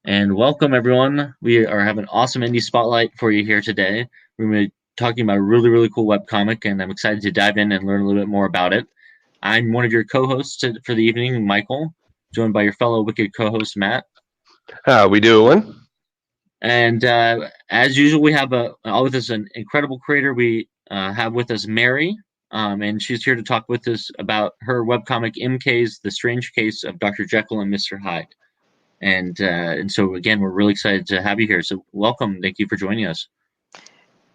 And welcome everyone. We are having an awesome indie spotlight for you here today. We're going to be talking about a really, really cool webcomic, and I'm excited to dive in and learn a little bit more about it. I'm one of your co-hosts for the evening, Michael, joined by your fellow wicked co-host, Matt. How we doing? And as usual, we have with us an incredible creator. We have with us Mary, and she's here to talk with us about her webcomic MK's The Strange Case of Dr. Jekyll and Mr. Hyde. And so again, we're really excited to have you here. So welcome. Thank you for joining us.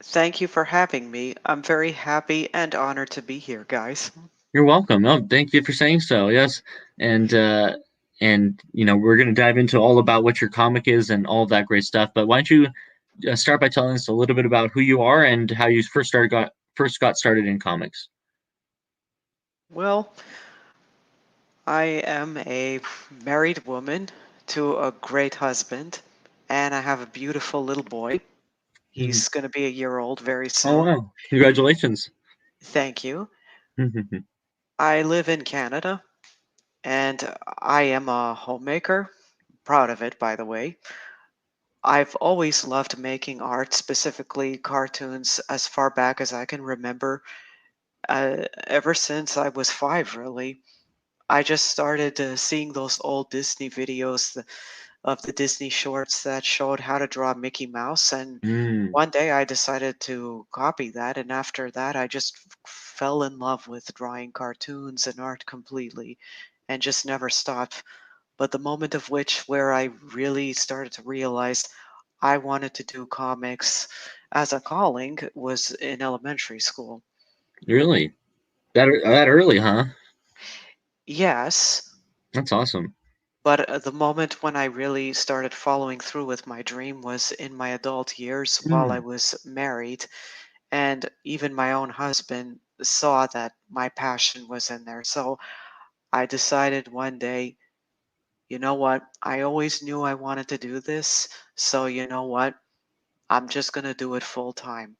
Thank you for having me. I'm very happy and honored to be here, guys. You're welcome. Oh, thank you for saying so. Yes, and we're going to dive into all about what your comic is and all of that great stuff. But why don't you start by telling us a little bit about who you are and how you first got started in comics? Well, I am a married woman to a great husband, and I have a beautiful little boy. Mhm. He's going to be a year old very Oh soon. wow! Congratulations. Thank you. I live in Canada, and I am a homemaker. Proud of it, by the way. I've always loved making art, specifically cartoons, as far back as I can remember. Ever since I was 5, really. I just started seeing those old Disney videos of the Disney shorts that showed how to draw Mickey Mouse. And Mm, one day I decided to copy that. And after that, I just fell in love with drawing cartoons and art completely and just never stopped. But the moment of which where I really started to realize I wanted to do comics as a calling was in elementary school. really? That early, huh? Yes, That's awesome. but the moment when I really started following through with my dream was in my adult years while I Mm, was married. And even my own husband saw that my passion was in there. So I decided one day, you know what? I always knew I wanted to do this. So you know what? I'm just going to do it full time.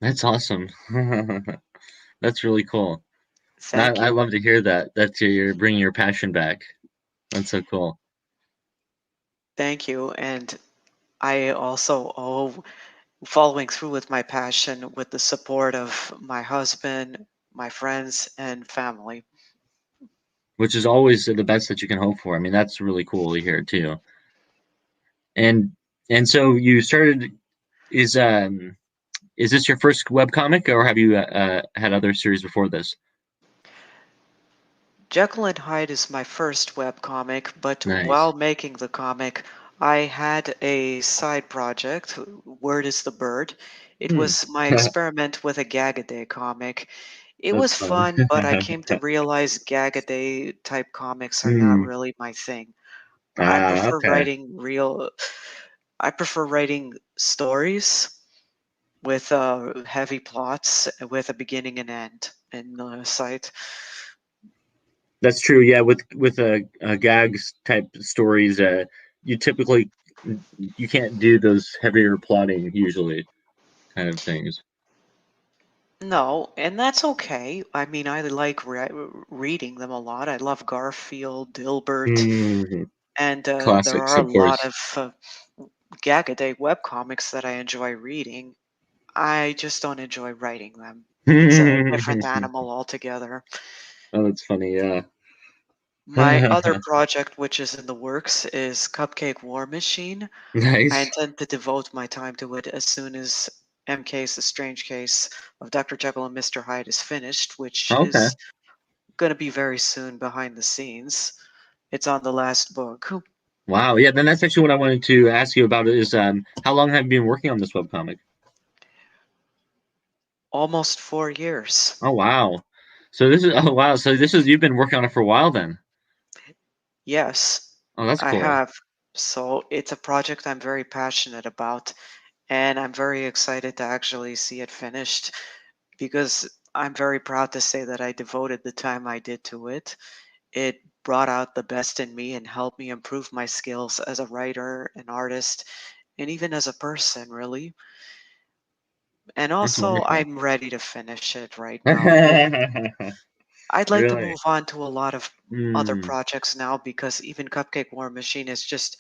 that's awesome. That's really cool. Thank I you. love to hear that. That you're bringing your passion back. That's so cool. Thank you. And I also owe following through with my passion with the support of my husband, my friends, and family. Which is always the best that you can hope for. I mean, that's really cool to hear too. And and so you started is um is this your first web comic or have you had other series before this? Jekyll and Hyde is my first webcomic, but Nice. while making the comic, I had a side project, Word is the Bird. It Hmm. was my experiment with a gag-a-day comic. It That's was fun. fun, but I came to realize gag-a-day type comics are not Hmm. really my thing. I Ah, prefer okay. writing real I prefer writing stories with heavy plots with a beginning and end in sight. That's true. Yeah, with gags type stories, you typically you can't do those heavier plotting usually kind of things. No, and that's okay. I mean, I like reading them a lot. I love Garfield, Dilbert, Hmm. and there Classics, are a of lot course. of Gag-a-day webcomics that I enjoy reading. I just don't enjoy writing them. It's a different Oh, animal altogether. that's funny. Yeah. My other project, which is in the works, is Cupcake War Machine. I Nice. intend to devote my time to it as soon as MK's The Strange Case of Dr. Jekyll and Mr. Hyde is finished, which Okay. is going to be very soon behind the scenes. It's on the last book. Wow. Yeah. Then that's actually what I wanted to ask you about is how long have you been working on this webcomic? Almost 4 years. Oh wow. So this is oh wow. So this is you've been working on it for a while then. Yes, Oh, that's I cool. have. So it's a project I'm very passionate about, and I'm very excited to actually see it finished because I'm very proud to say that I devoted the time I did to it. It brought out the best in me and helped me improve my skills as a writer, an artist, and even as a person, really. And That's also, wonderful. I'm ready to finish it right now. I'd like to Really? move on to a lot of other Hmm. projects now because even Cupcake War Machine is just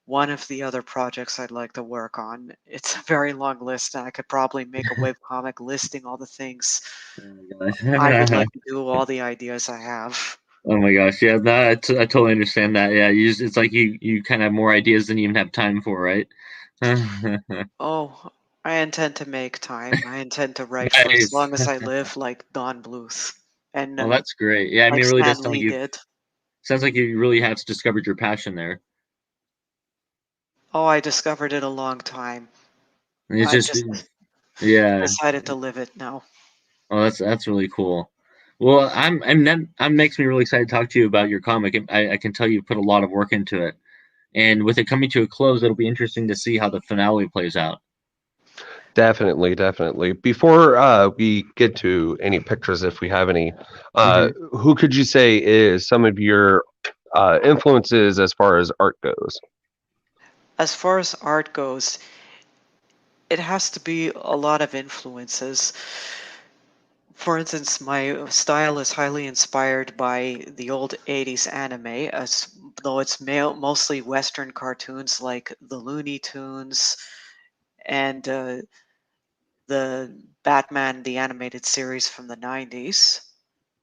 one of the other projects I'd like to work on. It's a very long list, and I could probably make a webcomic listing all the things Oh my I would gosh. like to do, all the ideas I have. Oh my gosh. Yeah, no, I totally understand that. Yeah, it's like you kind of have more ideas than you even have time for, right? Oh, I intend to make time. I intend to write for as Nice. long as I live, like Don Bluth, and Well, that's great. Yeah, I mean, like it really Stan does sound like Lee you did. sounds like you really have discovered your passion there. Oh, I discovered it a long time. And it's I just just yeah. decided to live it now. Oh, that's really cool. Well, I'm makes me really excited to talk to you about your comic. I can tell you put a lot of work into it, and with it coming to a close, it'll be interesting to see how the finale plays out. Definitely, definitely. Before we get to any pictures, if we have any, Hmm. who could you say is some of your influences as far as art goes? As far as art goes, it has to be a lot of influences. For instance, my style is highly inspired by the old 80s anime, as though it's mostly Western cartoons like the Looney Tunes and the Batman, the animated series from the 90s.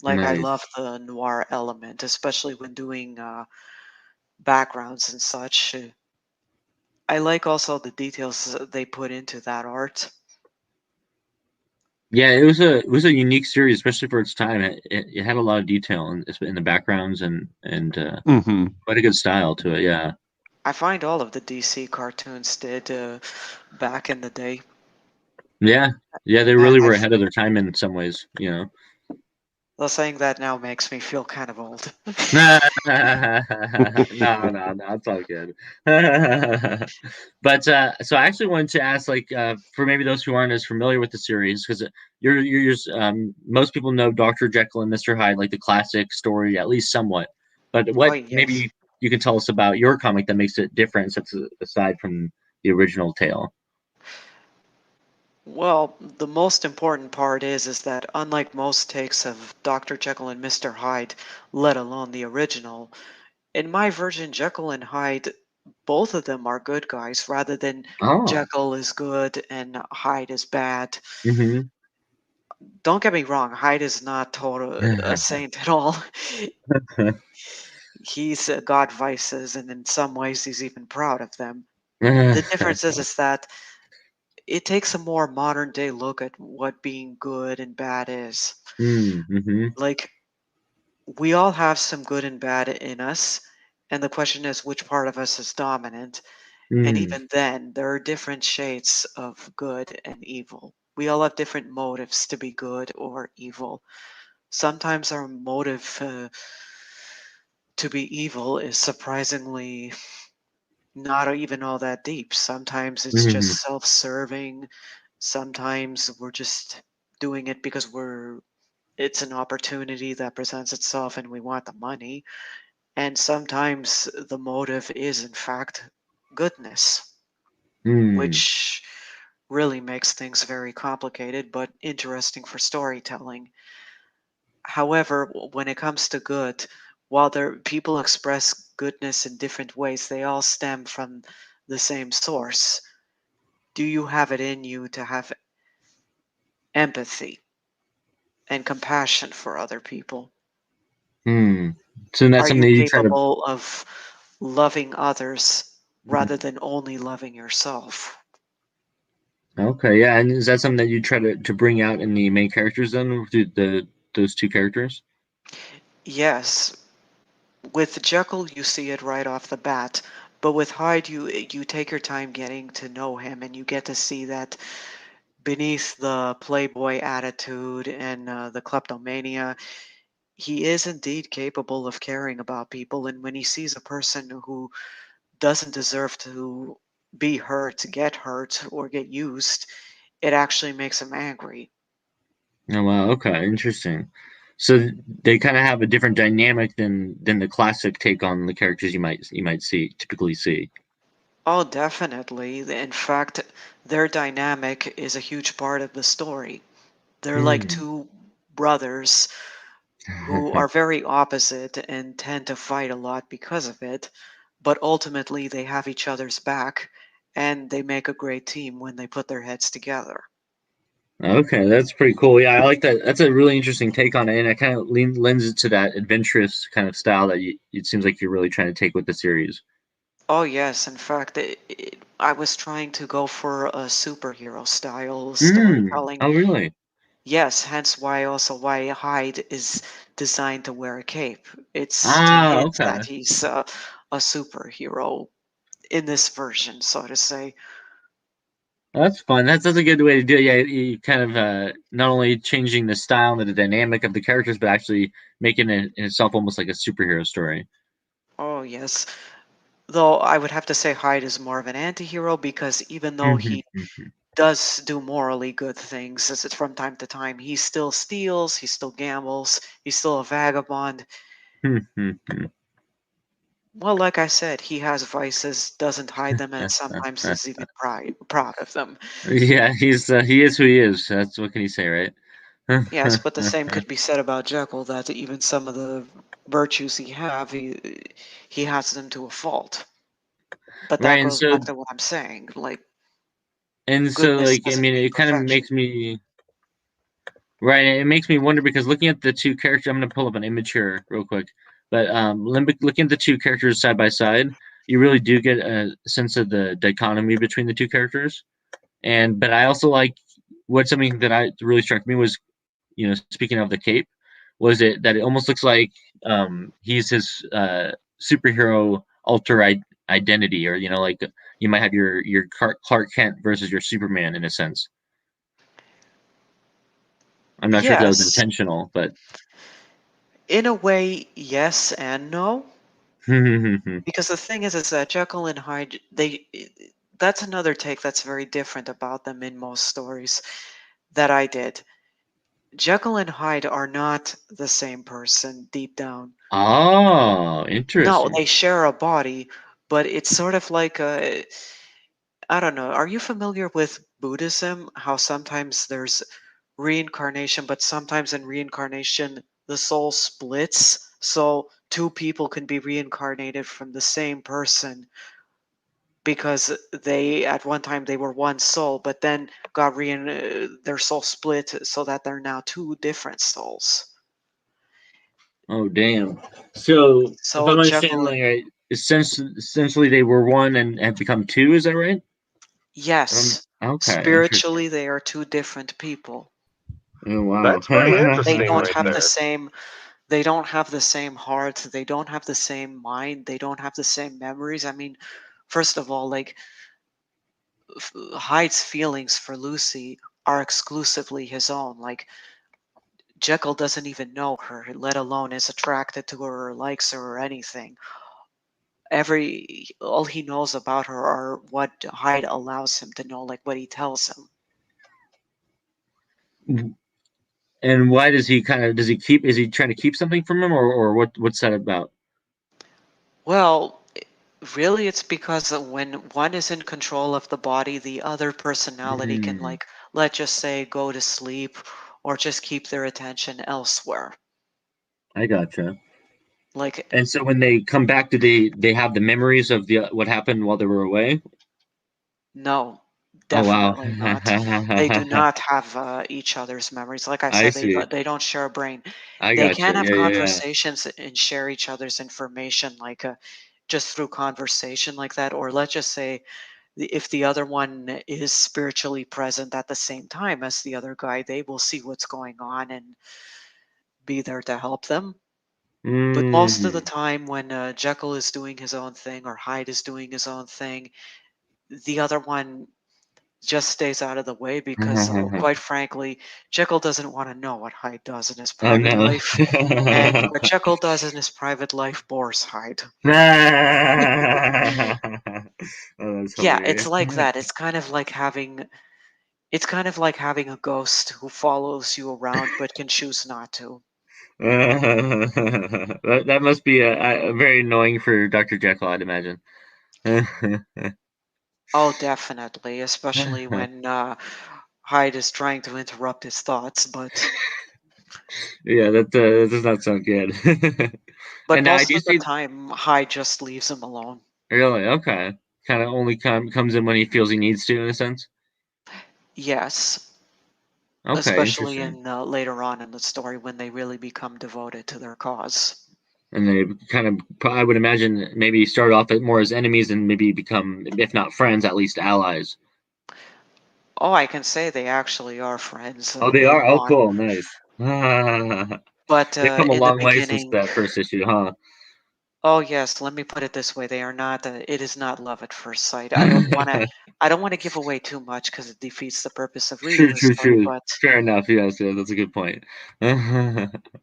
Like, I Nice. love the noir element, especially when doing backgrounds and such. I like also the details that they put into that art. Yeah, it was a unique series, especially for its time. It had a lot of detail in the backgrounds and Hmm. quite a good style to it. Yeah. I find all of the DC cartoons did back in the day. Yeah. Yeah, they Man, really were ahead of their time in some ways, you know. well, saying that now makes me feel kind of old. No, no, it's all good. But so I actually wanted to ask, like, for maybe those who aren't as familiar with the series, because you're just, most people know Dr. Jekyll and Mr. Hyde, like the classic story, at least somewhat. But Oh, what maybe yes. you can tell us about your comic that makes it different, sets aside from the original tale. Well, the most important part is that unlike most takes of Dr. Jekyll and Mr. Hyde, let alone the original, in my version, Jekyll and Hyde, both of them are good guys, rather than Oh. Jekyll is good and Hyde is bad. Mm-hmm. Don't get me wrong, Hyde is not total a saint at all. He's got vices, and in some ways, he's even proud of them. The difference is that it takes a more modern day look at what being good and bad is. Mm-hmm. Like, we all have some good and bad in us, and the question is which part of us is dominant. And Mm. even then, there are different shades of good and evil. We all have different motives to be good or evil. Sometimes our motive to be evil is surprisingly not even all that deep. Sometimes it's Mm-hmm. just self serving. Sometimes we're just doing it because it's an opportunity that presents itself and we want the money. And sometimes the motive is, in fact, goodness, Mm. which really makes things very complicated but interesting for storytelling. However, when it comes to good, while people express goodness in different ways, they all stem from the same source. Do you have it in you to have empathy and compassion for other people? Hmm. So that's Are something you that you try to. capable of loving others Mhm. rather than only loving yourself? Okay, yeah, and is that something that you try to bring out in the main characters then, through the those two characters? Yes, with Jekyll you see it right off the bat, but with Hyde you take your time getting to know him and you get to see that beneath the playboy attitude and the kleptomania, he is indeed capable of caring about people. And when he sees a person who doesn't deserve to be hurt, get hurt, or get used, it actually makes him angry. Oh wow, okay, interesting. So they kind of have a different dynamic than the classic take on the characters you might see typically see. Oh, definitely. In fact, their dynamic is a huge part of the story. They're like Hmm. two brothers who are very opposite and tend to fight a lot because of it. but ultimately they have each other's back, and they make a great team when they put their heads together. Okay, that's pretty cool. Yeah, I like that. That's a really interesting take on it, and it kind of lends it to that adventurous kind of style that it seems like you're really trying to take with the series. Oh yes, in fact, I was trying to go for a superhero style storytelling. Oh, really? Yes, hence why Hyde is designed to wear a cape. It's to Ah, hint okay. that he's a superhero in this version, so to say. That's fun. That's a good way to do it. Yeah, you kind of not only changing the style and the dynamic of the characters, but actually making it in itself almost like a superhero story. Oh yes. Though I would have to say Hyde is more of an anti-hero because even though Mhm, he mhm, does do morally good things as it's from time to time, he still steals, he still gambles, he's still a vagabond. mhm, mhm. Well, like I said, he has vices, doesn't hide them, and sometimes is even proud of them. Yeah, he is who he is. That's what can you say, right? Yes, but the same could be said about Jekyll, that even some of the virtues he has them to a fault. But that Right, goes back to what I'm saying, like and so goodness like I doesn't mean, mean it kind of perfection. makes me right. It makes me wonder because looking at the two characters, I'm going to pull up an image here real quick. But looking at the two characters side by side, you really do get a sense of the dichotomy between the two characters. But I also like what something that I really struck me was, speaking of the cape, was it that it almost looks like he's his superhero identity, or like you might have your Clark Kent versus your Superman in a sense. I'm not sure if that was Yes, intentional, but in a way, yes and no. hmm. Because the thing is that Jekyll and Hyde, that's another take that's very different about them in most stories that I did. Jekyll and Hyde are not the same person deep down. Oh, No, interesting. they share a body, but it's sort of like a, I don't know. Are you familiar with Buddhism? How sometimes there's reincarnation, but sometimes in reincarnation the soul splits, so two people can be reincarnated from the same person because they at one time they were one soul, but then their soul split so that they're now two different souls. Oh, damn. So, if So I'm understanding Jekyll and right, essentially they were one and have become two. Is that right? yes, Okay, interesting. spiritually they are two different people. Oh, wow. That's pretty They interesting don't right have the there. same they don't have the same heart, they don't have the same mind, they don't have the same memories. I mean, first of all, like Hyde's feelings for Lucy are exclusively his own. Like Jekyll doesn't even know her, let alone is attracted to her or likes her or anything. All he knows about her are what Hyde allows him to know, like what he tells him. And why does he does he keep, is he trying to keep something from him, or what's that about? Well, really, it's because when one is in control of the body, the other personality can, Hmm, like, let's just say, go to sleep or just keep their attention elsewhere. I gotcha. Like, And so when they come back, do they have the memories of the what happened while they were away? no, Oh, wow. definitely not. They do not have each other's memories. Like I I said, see. they don't share a brain. I They gotcha. can have Yeah, yeah, yeah. conversations and share each other's information, like just through conversation like that. Or let's just say if the other one is spiritually present at the same time as the other guy, they will see what's going on and be there to help them. But most of the Mm. time, when Jekyll is doing his own thing or Hyde is doing his own thing, the other one just stays out of the way because, quite frankly, Jekyll doesn't want to know what Hyde does in his Oh, private no. life, and what Jekyll does in his private life bores Hyde. Oh, that's Yeah, it's hilarious. like that. It's kind of like having a ghost who follows you around but can choose not to. That must be very annoying for Dr. Jekyll, I'd imagine. Oh, definitely, especially when Hyde is trying to interrupt his thoughts, Yeah, that does not sound good. but And I most do of the see. time Hyde just leaves him alone. Really? Okay. Kind of only comes in when he feels he needs to, in a sense. Yes, Okay, especially interesting. in later on in the story when they really become devoted to their cause. And they kind of, I would imagine, maybe start off more as enemies and maybe become, if not friends, at least allies. Oh, I can say they actually are friends Oh, they are. later Oh, on. cool, nice. But They've come a in the long way since beginning, that first issue, huh? oh yes, let me put it this way: they are not. It is not love at first sight. I don't want to. I don't want to give away too much because it defeats the purpose of reading True, the true, story. true. Fair enough. Yes, yeah, that's a good point.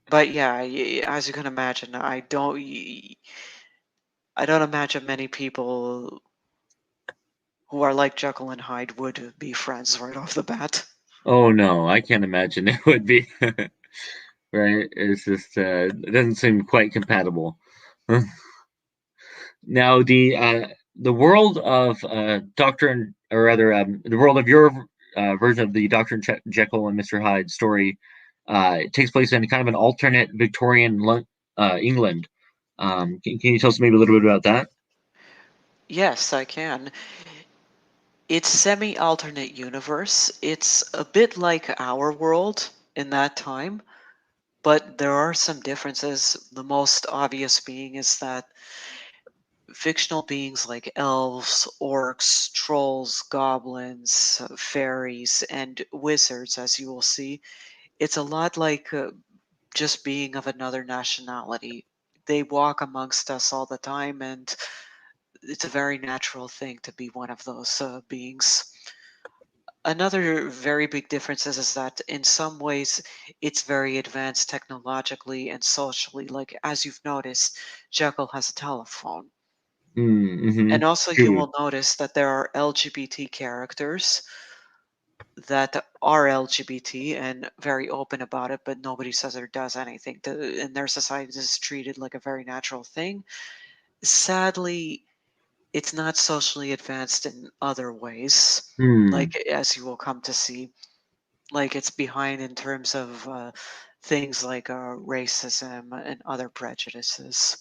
But yeah, as you can imagine, I don't imagine many people who are like Jekyll and Hyde would be friends right off the bat. Oh no, I can't imagine it would be. Right? It's just it doesn't seem quite compatible. Now the world of or rather the world of your version of the Jekyll and Mr. Hyde story takes place in kind of an alternate Victorian England. Can you tell us maybe a little bit about that? Yes, I can. It's semi-alternate universe. It's a bit like our world in that time, but there are some differences. The most obvious being is that fictional beings like elves, orcs, trolls, goblins, fairies, and wizards, as you will see, it's a lot like just being of another nationality. They walk amongst us all the time, and it's a very natural thing to be one of those beings. Another very big difference is that in some ways it's very advanced technologically and socially. Like, as you've noticed, Jekyll has a telephone. Mm-hmm. And also, you True. will notice that there are LGBT characters that are LGBT and very open about it, but nobody says or does anything. In their society, this is treated like a very natural thing. Sadly, it's not socially advanced in other ways, Hmm. like as you will come to see. Like it's behind in terms of things like racism and other prejudices.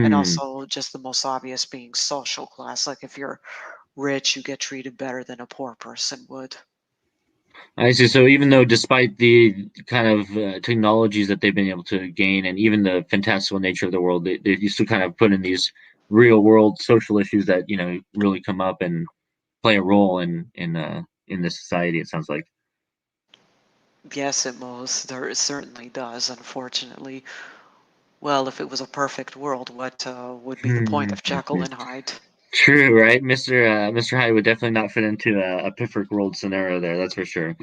And Hmm. also, just the most obvious being social class. Like if you're rich, you get treated better than a poor person would. I see. So even though, despite the kind of technologies that they've been able to gain, and even the fantastical nature of the world, they used to kind of put in these real world social issues that really come up and play a role in this society. It sounds like. Yes, it certainly does, unfortunately. Well, if it was a perfect world, what would be the point of Jekyll and Hyde? True, right? Mr. Hyde would definitely not fit into a perfect world scenario there. That's for sure.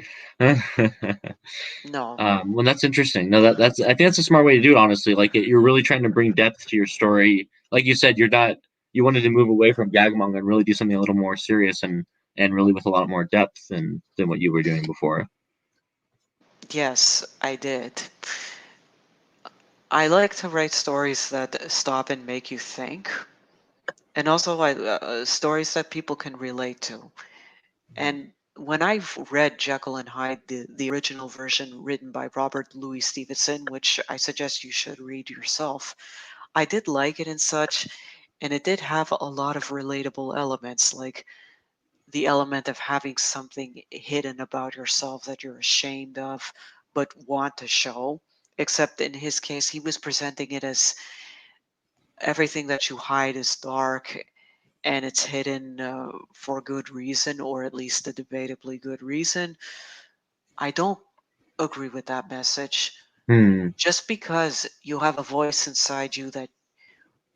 No. Well, that's interesting. No, that's I think that's a smart way to do it. Honestly, like you're really trying to bring depth to your story. Like you said, you wanted to move away from gagmanga and really do something a little more serious and really with a lot more depth than what you were doing before. Yes, I did. I like to write stories that stop and make you think, and also stories that people can relate to. And when I've read Jekyll and Hyde, the original version written by Robert Louis Stevenson, which I suggest you should read yourself, I did like it and such, and it did have a lot of relatable elements, like the element of having something hidden about yourself that you're ashamed of but want to show. Except in his case, he was presenting it as everything that you hide is dark and it's hidden for good reason, or at least a debatably good reason. I don't agree with that message. Hmm. Just because you have a voice inside you that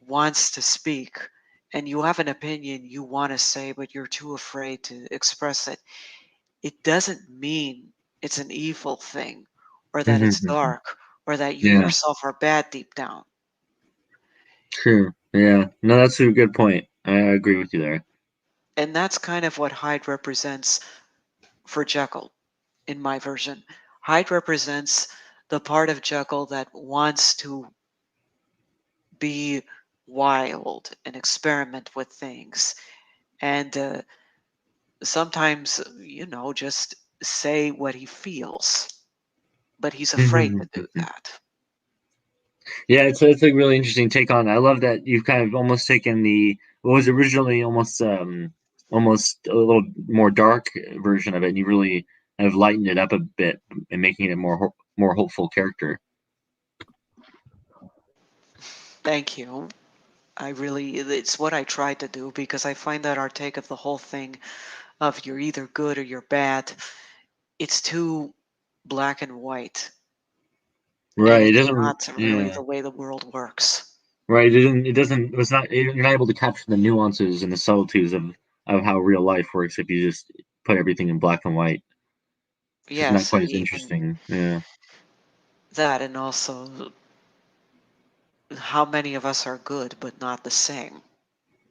wants to speak and you have an opinion you want to say, but you're too afraid to express it, it doesn't mean it's an evil thing or that it's dark or that you Yeah. yourself are bad deep down. True. Yeah. No, that's a good point. I agree with you there. And that's kind of what Hyde represents for Jekyll in my version. Hyde represents the part of Jekyll that wants to be wild and experiment with things and sometimes, just say what he feels, but he's afraid to do that. Yeah, it's a really interesting take on. I love that you've kind of almost taken the was originally almost a little more dark version of it, and you really have lightened it up a bit and making it a more hopeful character. Thank you. It's what I tried to do because I find that our take of the whole thing of you're either good or you're bad, it's too black and white. And Right. It it's doesn't. not really Yeah. the way the world works. Right. It doesn't. It doesn't. It's not. You're not able to capture the nuances and the subtleties of how real life works if you just put everything in black and white. It's just not Yes, quite and as even interesting. Yeah. that, and also how many of us are good but not the same.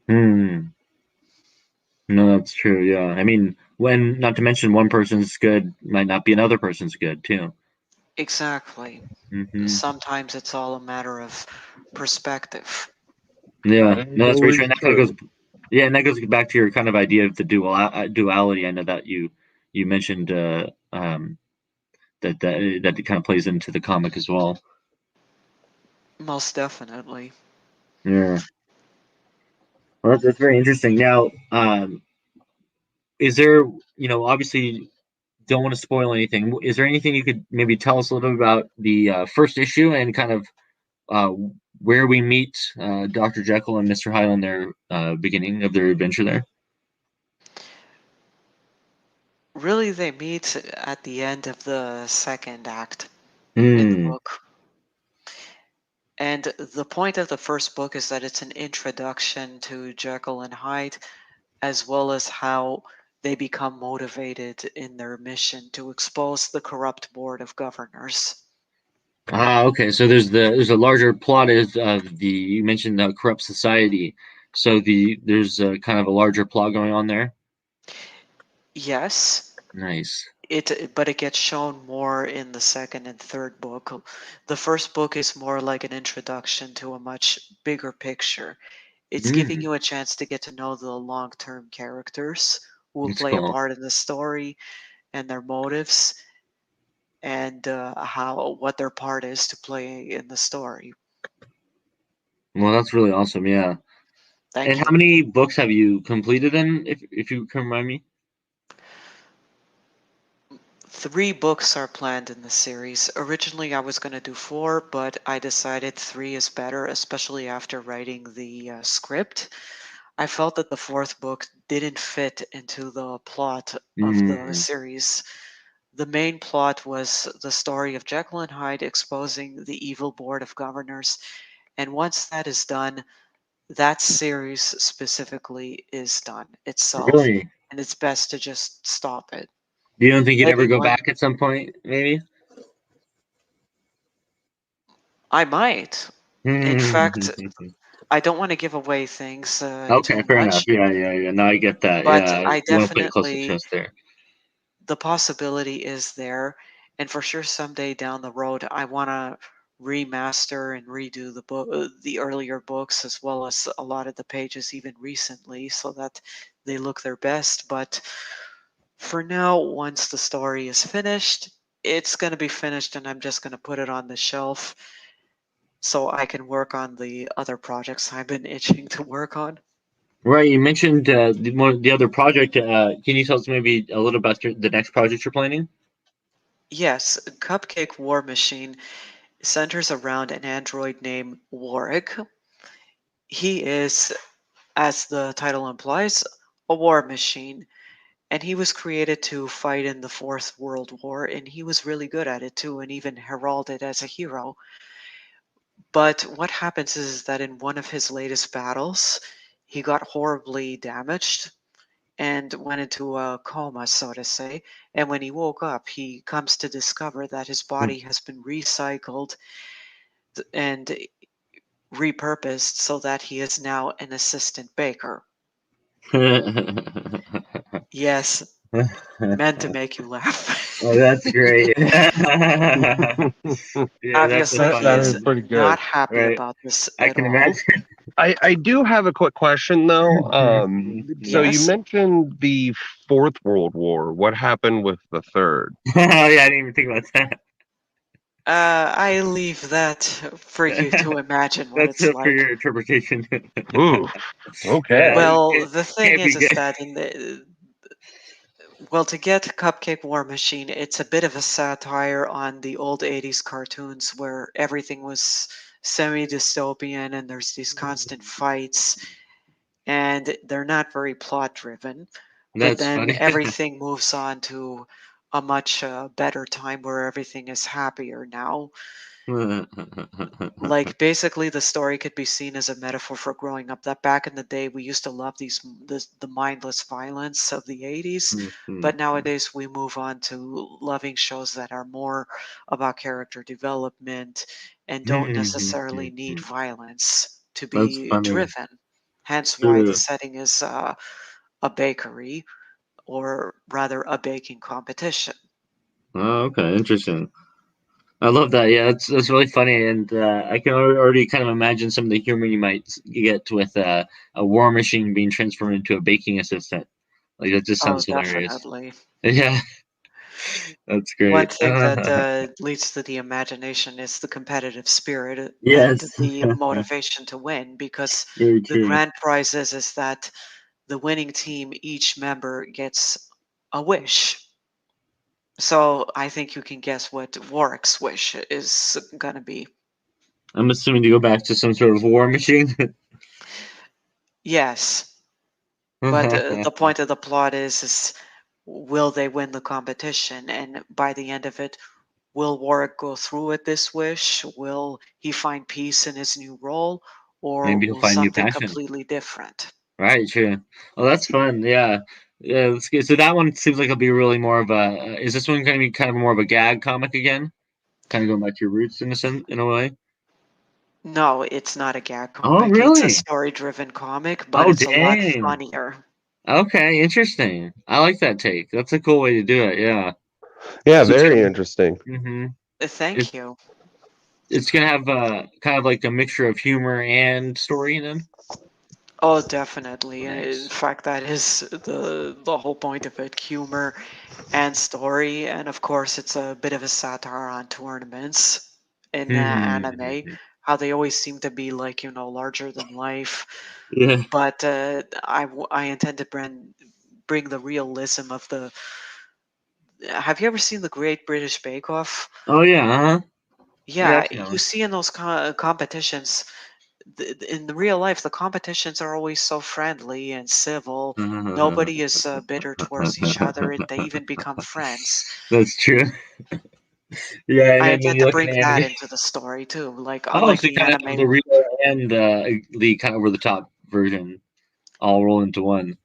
Hmm. No, that's true. Yeah. I mean, when not to mention one person's good might not be another person's good too. Exactly. Hmm. Sometimes it's all a matter of perspective. Yeah. That is No, that's very true. always And that kind of goes. true. Yeah, and that goes back to your kind of idea of the duality. I know that you mentioned that kind of plays into the comic as well. Most definitely. Yeah. Well, that's very interesting. Now, is there, obviously don't want to spoil anything. Is there anything you could maybe tell us a little bit about the first issue and kind of uh, where we meet Dr. Jekyll and Mr. Hyde on their beginning of their adventure there? Really, they meet at the end of the second act in the Hmm. book. And the point of the first book is that it's an introduction to Jekyll and Hyde, as well as how they become motivated in their mission to expose the corrupt board of governors. Ah, okay. So there's a larger plot of the you mentioned the corrupt society. So there's a kind of a larger plot going on there. Yes, Nice. but it gets shown more in the second and third book. The first book is more like an introduction to a much bigger picture. It's giving Mm, you a chance to get to know the long-term characters who will it's play a cool. part in the story and their motives and how what their part is to play in the story. Well, that's really awesome. Yeah. And Thank how you. many books have you completed then, if you can remind me? 3 books are planned in the series. Originally, I was going to do 4, but I decided 3 is better, especially after writing the script. I felt that the fourth book didn't fit into the plot of the Mm. series. The main plot was the story of Jekyll and Hyde exposing the evil board of governors, and once that is done, that series specifically is done itself, Really? and it's best to just stop it. You don't think you'd ever Maybe go one back at some point, maybe? I might. In fact, I don't want to give away things Okay, too fair enough. much, Yeah, yeah, yeah. No, I get that. but Yeah, I you want to play it close to definitely chest there. the possibility is there, and for sure someday down the road I want to remaster and redo the earlier books as well as a lot of the pages even recently so that they look their best. But for now, once the story is finished, it's going to be finished, and I'm just going to put it on the shelf so I can work on the other projects I've been itching to work on. Right, you mentioned the other project. Can you tell us maybe a little about the next project you're planning? Yes, Cupcake War Machine centers around an android named Warwick. He is, as the title implies, a war machine, and he was created to fight in the Fourth World War, and he was really good at it too, and even heralded as a hero. But what happens is that in one of his latest battles, he got horribly damaged and went into a coma, so to say. And when he woke up, he comes to discover that his body has been recycled and repurposed so that he is now an assistant baker. Yes, meant to make you laugh. Oh, that's great. Yeah, that's a Obviously, he That fun is is one, pretty not good. happy right? about this I at can all. imagine. I do have a quick question though. So you Yes, mentioned the Fourth World War. What happened with the third? Yeah, I didn't even think about that. I leave that for you to imagine what That's it's for like. your interpretation. Ooh, okay. Well, the thing Can't be is good. that to get Cupcake War Machine, it's a bit of a satire on the old 80s cartoons where everything was semi-dystopian and there's these constant fights and they're not very plot driven. But That's then funny. everything moves on to a much better time where everything is happier now. Like basically the story could be seen as a metaphor for growing up, that back in the day we used to love the mindless violence of the 80s, but nowadays we move on to loving shows that are more about character development and don't necessarily need violence to That's be funny. driven, hence why the True. setting is a bakery, or rather a baking competition. Oh, okay, interesting. I love that. Yeah, that's really funny, and I can already kind of imagine some of the humor you might get with a war machine being transformed into a baking assistant. Like that just Oh, sounds hilarious. definitely. Yeah, that's One great. thing that leads to the imagination is the competitive spirit and Yes, the motivation to win, because very the true. grand prize is that the winning team, each member gets a wish. So I think you can guess what Warwick's wish is going to be. I'm assuming to go back to some sort of war machine. Yes, but the point of the plot is will they win the competition? And by the end of it, will Warwick go through with this wish? Will he find peace in his new role? Or Maybe he'll will find new something passion. completely different? Right, true. Well, that's fun. Yeah, yeah. That's good. So that one seems like it'll be really more of a. Is this one going to be kind of more of a gag comic again? Kind of going back to your roots in a sense, in a way. No, it's not a gag Oh, comic. It's a really? story driven comic, but Oh, it's a lot dang. funnier. Okay, interesting. I like that take. That's a cool way to do it. Yeah. Yeah, So it's very gonna. interesting. Mm-hmm. Thank you. It's gonna have kind of like a mixture of humor and story then. Oh, definitely. In Nice. fact, that is the whole point of it, humor and story. And of course, it's a bit of a satire on tournaments in anime, how they always seem to be like, larger than life. Yeah. But I intend to bring the realism of the. Have you ever seen the Great British Bake Off? Oh yeah. Uh-huh. Yeah, you Definitely. see in those competitions, in the real life, the competitions are always so friendly and civil. Nobody is bitter towards each other. They even become friends. That's true. Yeah, and I then when intend you to look at bring the that anime, into the story too. Like oh, unlike so you the kind of have anime the one. real and the kind of over the top version all roll into one.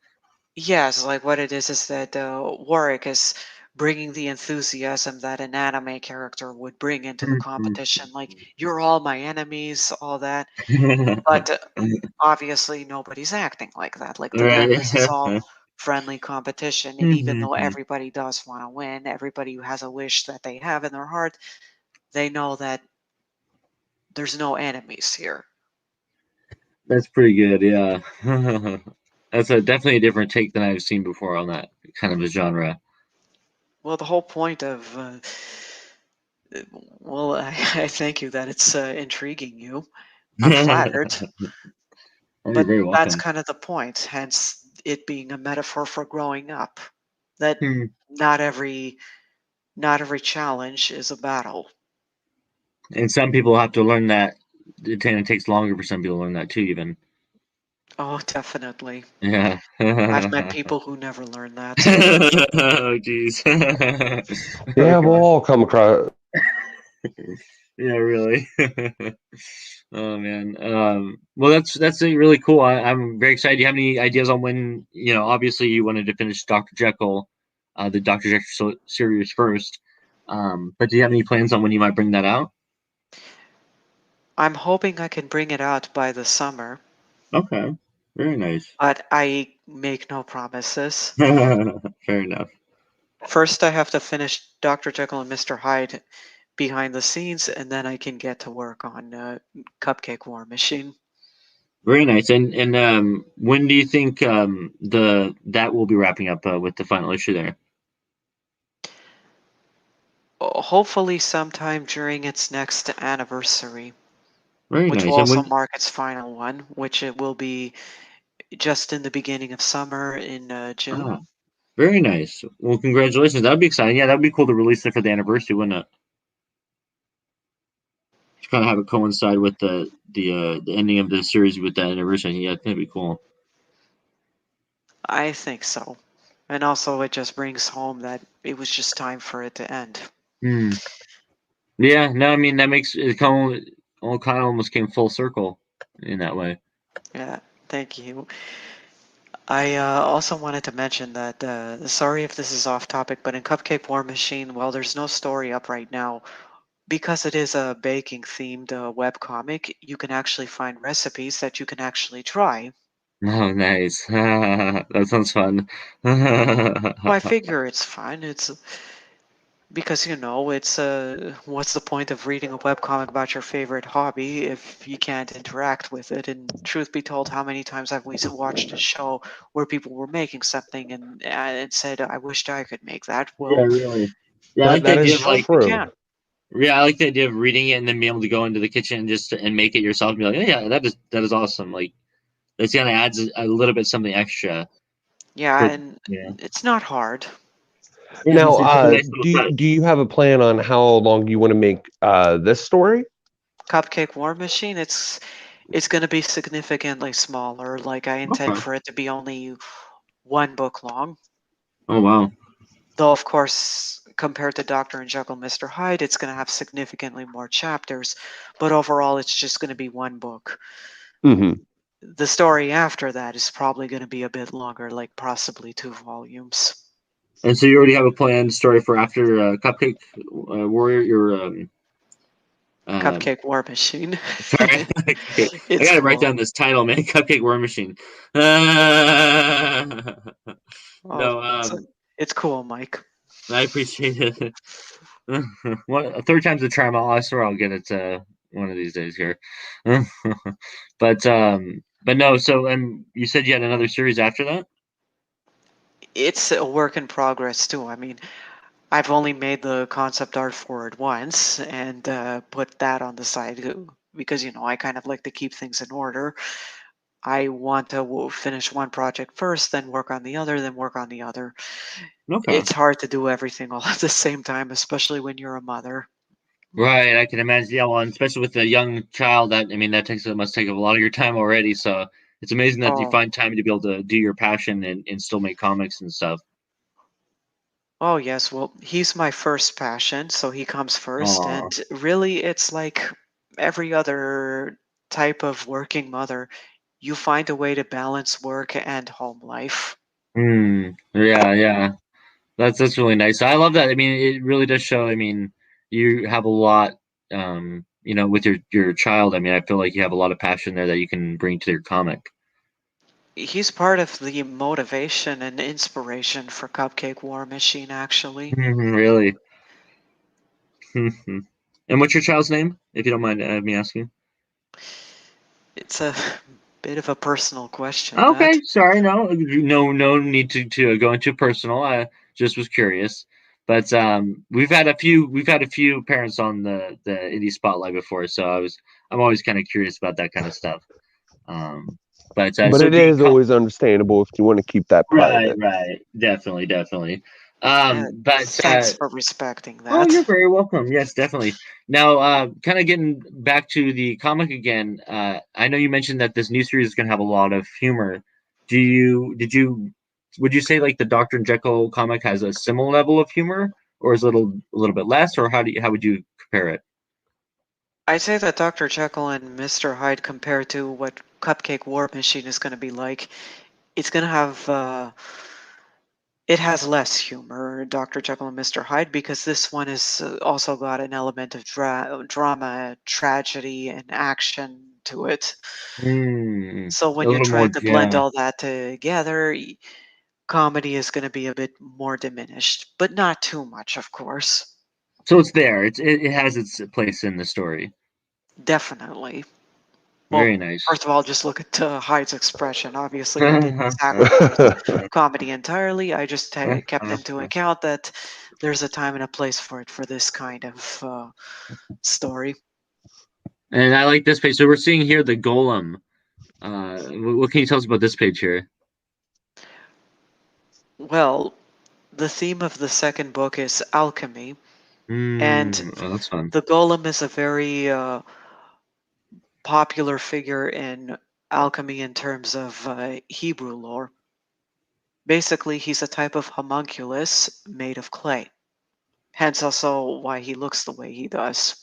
Yes, like what it is that Warwick is bringing the enthusiasm that an anime character would bring into the competition. Like, you're all my enemies, all that. But obviously, nobody's acting like that. Like, to them, Right. this is all friendly competition. And even though everybody does want to win, everybody who has a wish that they have in their heart, they know that there's no enemies here. That's pretty good. Yeah. That's definitely a different take than I've seen before on that kind of a genre. Well, the whole point of well, I thank you that it's intriguing you. I'm flattered, Oh, you're but very that's welcome. kind of the point, hence it being a metaphor for growing up. That Hmm. not every not every challenge is a battle. And some people have to learn that. It takes longer for some people to learn that too, even. Oh, definitely. Yeah. I've met people who never learn that. Oh, jeez. Oh, Yeah, we'll God. all come across. Yeah, really. Oh man. Well, that's really cool. I'm very excited. Do you have any ideas on when? Obviously you wanted to finish Doctor Jekyll, the Doctor Jekyll series first. But do you have any plans on when you might bring that out? I'm hoping I can bring it out by the summer, Okay. Very nice. but I make no promises. Fair enough. First, I have to finish Dr. Jekyll and Mr. Hyde behind the scenes, and then I can get to work on Cupcake War Machine. Very nice. And when do you think the that will be wrapping up with the final issue there? Hopefully sometime during its next anniversary, Very which will nice. And also when mark its final one, which it will be just in the beginning of summer in ah, June. very nice. Well, congratulations. That'd be exciting. Yeah, that'd be cool to release it for the anniversary, wouldn't it? To kind of have it coincide with the ending of the series with that anniversary. Yeah, that'd be cool. I think so. And also, it just brings home that it was just time for it to end. Hmm. Yeah, no, I mean that makes it kind of almost came full circle in that way. Yeah, thank you. I also wanted to mention that, sorry if this is off topic, but in Cupcake War Machine, well, there's no story up right now. Because it is a baking themed webcomic, you can actually find recipes that you can actually try. Oh, nice. That sounds fun. Well, I figure it's fine. It's because it's what's the point of reading a webcomic about your favorite hobby if you can't interact with it? And truth be told, how many times have we watched a show where people were making something and said, "I wished I could make that." Yeah, Well, really. Yeah, I That like the that in is idea of short, like you true. can. yeah, I like the idea of reading it and then being able to go into the kitchen and just and make it yourself and be like, oh, yeah, that is awesome. Like that kind of adds a little bit something extra Yeah, for and yeah. it's not hard. Yeah, Now, it's a nice little do touch. you have a plan on how long you want to make this story? Cupcake War Machine, it's going to be significantly smaller. Like I intend Okay. for it to be only one book long. Oh wow. Though of course, compared to Dr. and Jekyll Mr. Hyde, it's going to have significantly more chapters, but overall it's just going to be one book. Hmm. The story after that is probably going to be a bit longer, like possibly 2 volumes. And so you already have a planned story for after Cupcake Warrior. Your um, Cupcake War Machine. sorry, okay. I It's gotta write cool. down this title, man. Cupcake War Machine. Oh, No, it's cool, Mike. I appreciate it. A third time's a charm. I swear I'll get it one of these days here. But no. So, you said you had another series after that. It's a work in progress too. I mean, I've only made the concept art for it once and put that on the side because I kind of like to keep things in order. I want to finish one project first, then work on the other, then work on the other. Okay. It's hard to do everything all at the same time, especially when you're a mother. Right, I can imagine. Yeah, well, and especially with a young child, that I mean, must take up a lot of your time already. So it's amazing that you Oh, find time to be able to do your passion and still make comics and stuff. oh yes. Well, he's my first passion, so he comes first. Oh, And really, it's like every other type of working mother. You find a way to balance work and home life. yeah, yeah. That's really nice. I love that. I mean, it really does show. I mean, you have a lot. With your child. I mean, I feel like you have a lot of passion there that you can bring to your comic. He's part of the motivation and inspiration for Cupcake War Machine, actually. Really. And what's your child's name, if you don't mind me asking? It's a bit of a personal question, that. Okay, sorry, no need to go into personal. I just was curious, but we've had a few parents on the indie spotlight before, so I'm always kind of curious about that kind of stuff. Um, but But so it do you is always understandable if you want to keep that right, private. right, definitely. Uh, But Thanks for respecting oh, that. you're very welcome. Yes, definitely. Now, kind of getting back to the comic again. I know you mentioned that this new series is going to have a lot of humor. Would you say like the Doctor and Jekyll comic has a similar level of humor, or is it a little bit less, or how would you compare it? I'd say that Dr. Jekyll and Mr. Hyde, compared to what Cupcake War Machine is going to be like, it's going to have. It has less humor, Dr. Jekyll and Mr. Hyde, because this one has also got an element of drama, tragedy, and action to it. So A when you're little more, trying to blend yeah. all that together, comedy is going to be a bit more diminished, but not too much, of course. So it's there. It has its place in the story. Definitely. Well, Very nice. first of all, just look at Hyde's expression. Obviously, I didn't sacrifice comedy entirely. I just kept into account that there's a time and a place for it for this kind of story. And I like this page. So we're seeing here the Golem. What can you tell us about this page here? Well, the theme of the second book is alchemy, and Oh, that's fun. the Golem is a very popular figure in alchemy in terms of Hebrew lore. Basically, he's a type of homunculus made of clay. Hence, also why he looks the way he does.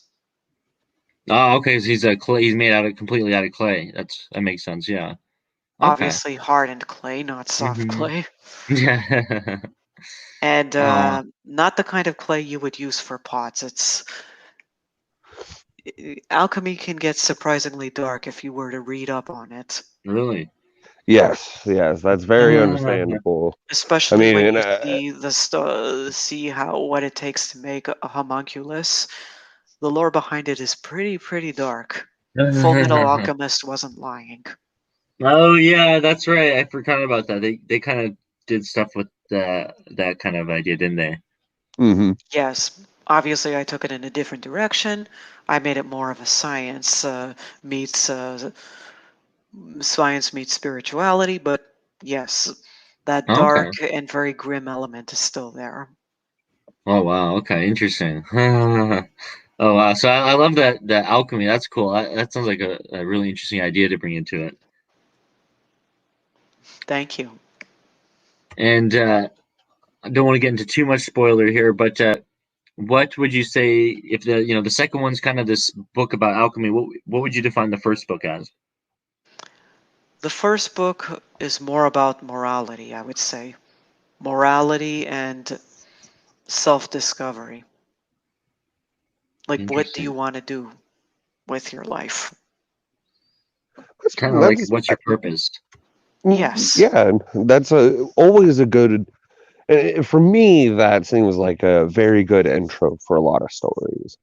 Oh, okay. So he's a clay. He's made completely out of clay. That makes sense. Yeah. Okay. Obviously, hardened clay, not soft clay. Yeah. And Oh, not the kind of clay you would use for pots. Alchemy can get surprisingly dark if you were to read up on it. really? Yes, that's very understandable. I Especially when mean, you see what it takes to make a homunculus. The lore behind it is pretty dark. Full Metal Alchemist wasn't lying. Oh yeah, that's right. I forgot about that. They kind of did stuff with that kind of idea, didn't they? Yes, obviously I took it in a different direction. I made it more of a meets science meets spirituality, but yes, that Okay. dark and very grim element is still there. Oh wow. Okay. Interesting. Oh wow. So I love that alchemy. That's cool. That sounds like a really interesting idea to bring into it. Thank you. And I don't want to get into too much spoiler here, but what would you say if the second one's kind of this book about alchemy? What would you define the first book as? The first book is more about morality, I would say. Morality and self-discovery. Like, what do you Interesting. want to do with your life? Kind of like that's what's your purpose? Yes. yeah, that's always a good. For me, that seems like a very good intro for a lot of stories.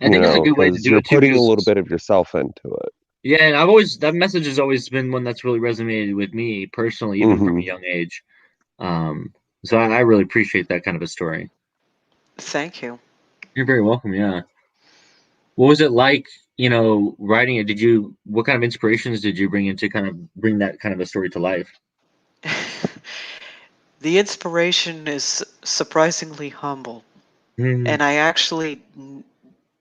I think it's a good way to Because do you're it too, putting a little because bit of yourself into it. yeah, and I've always that message has always been one that's really resonated with me personally, even from a young age. Um, so I really appreciate that kind of a story. Thank you. You're very welcome. Yeah. What was it like, writing it? What kind of inspirations did you bring in to kind of bring that kind of a story to life? The inspiration is surprisingly humble, Hmm. and I actually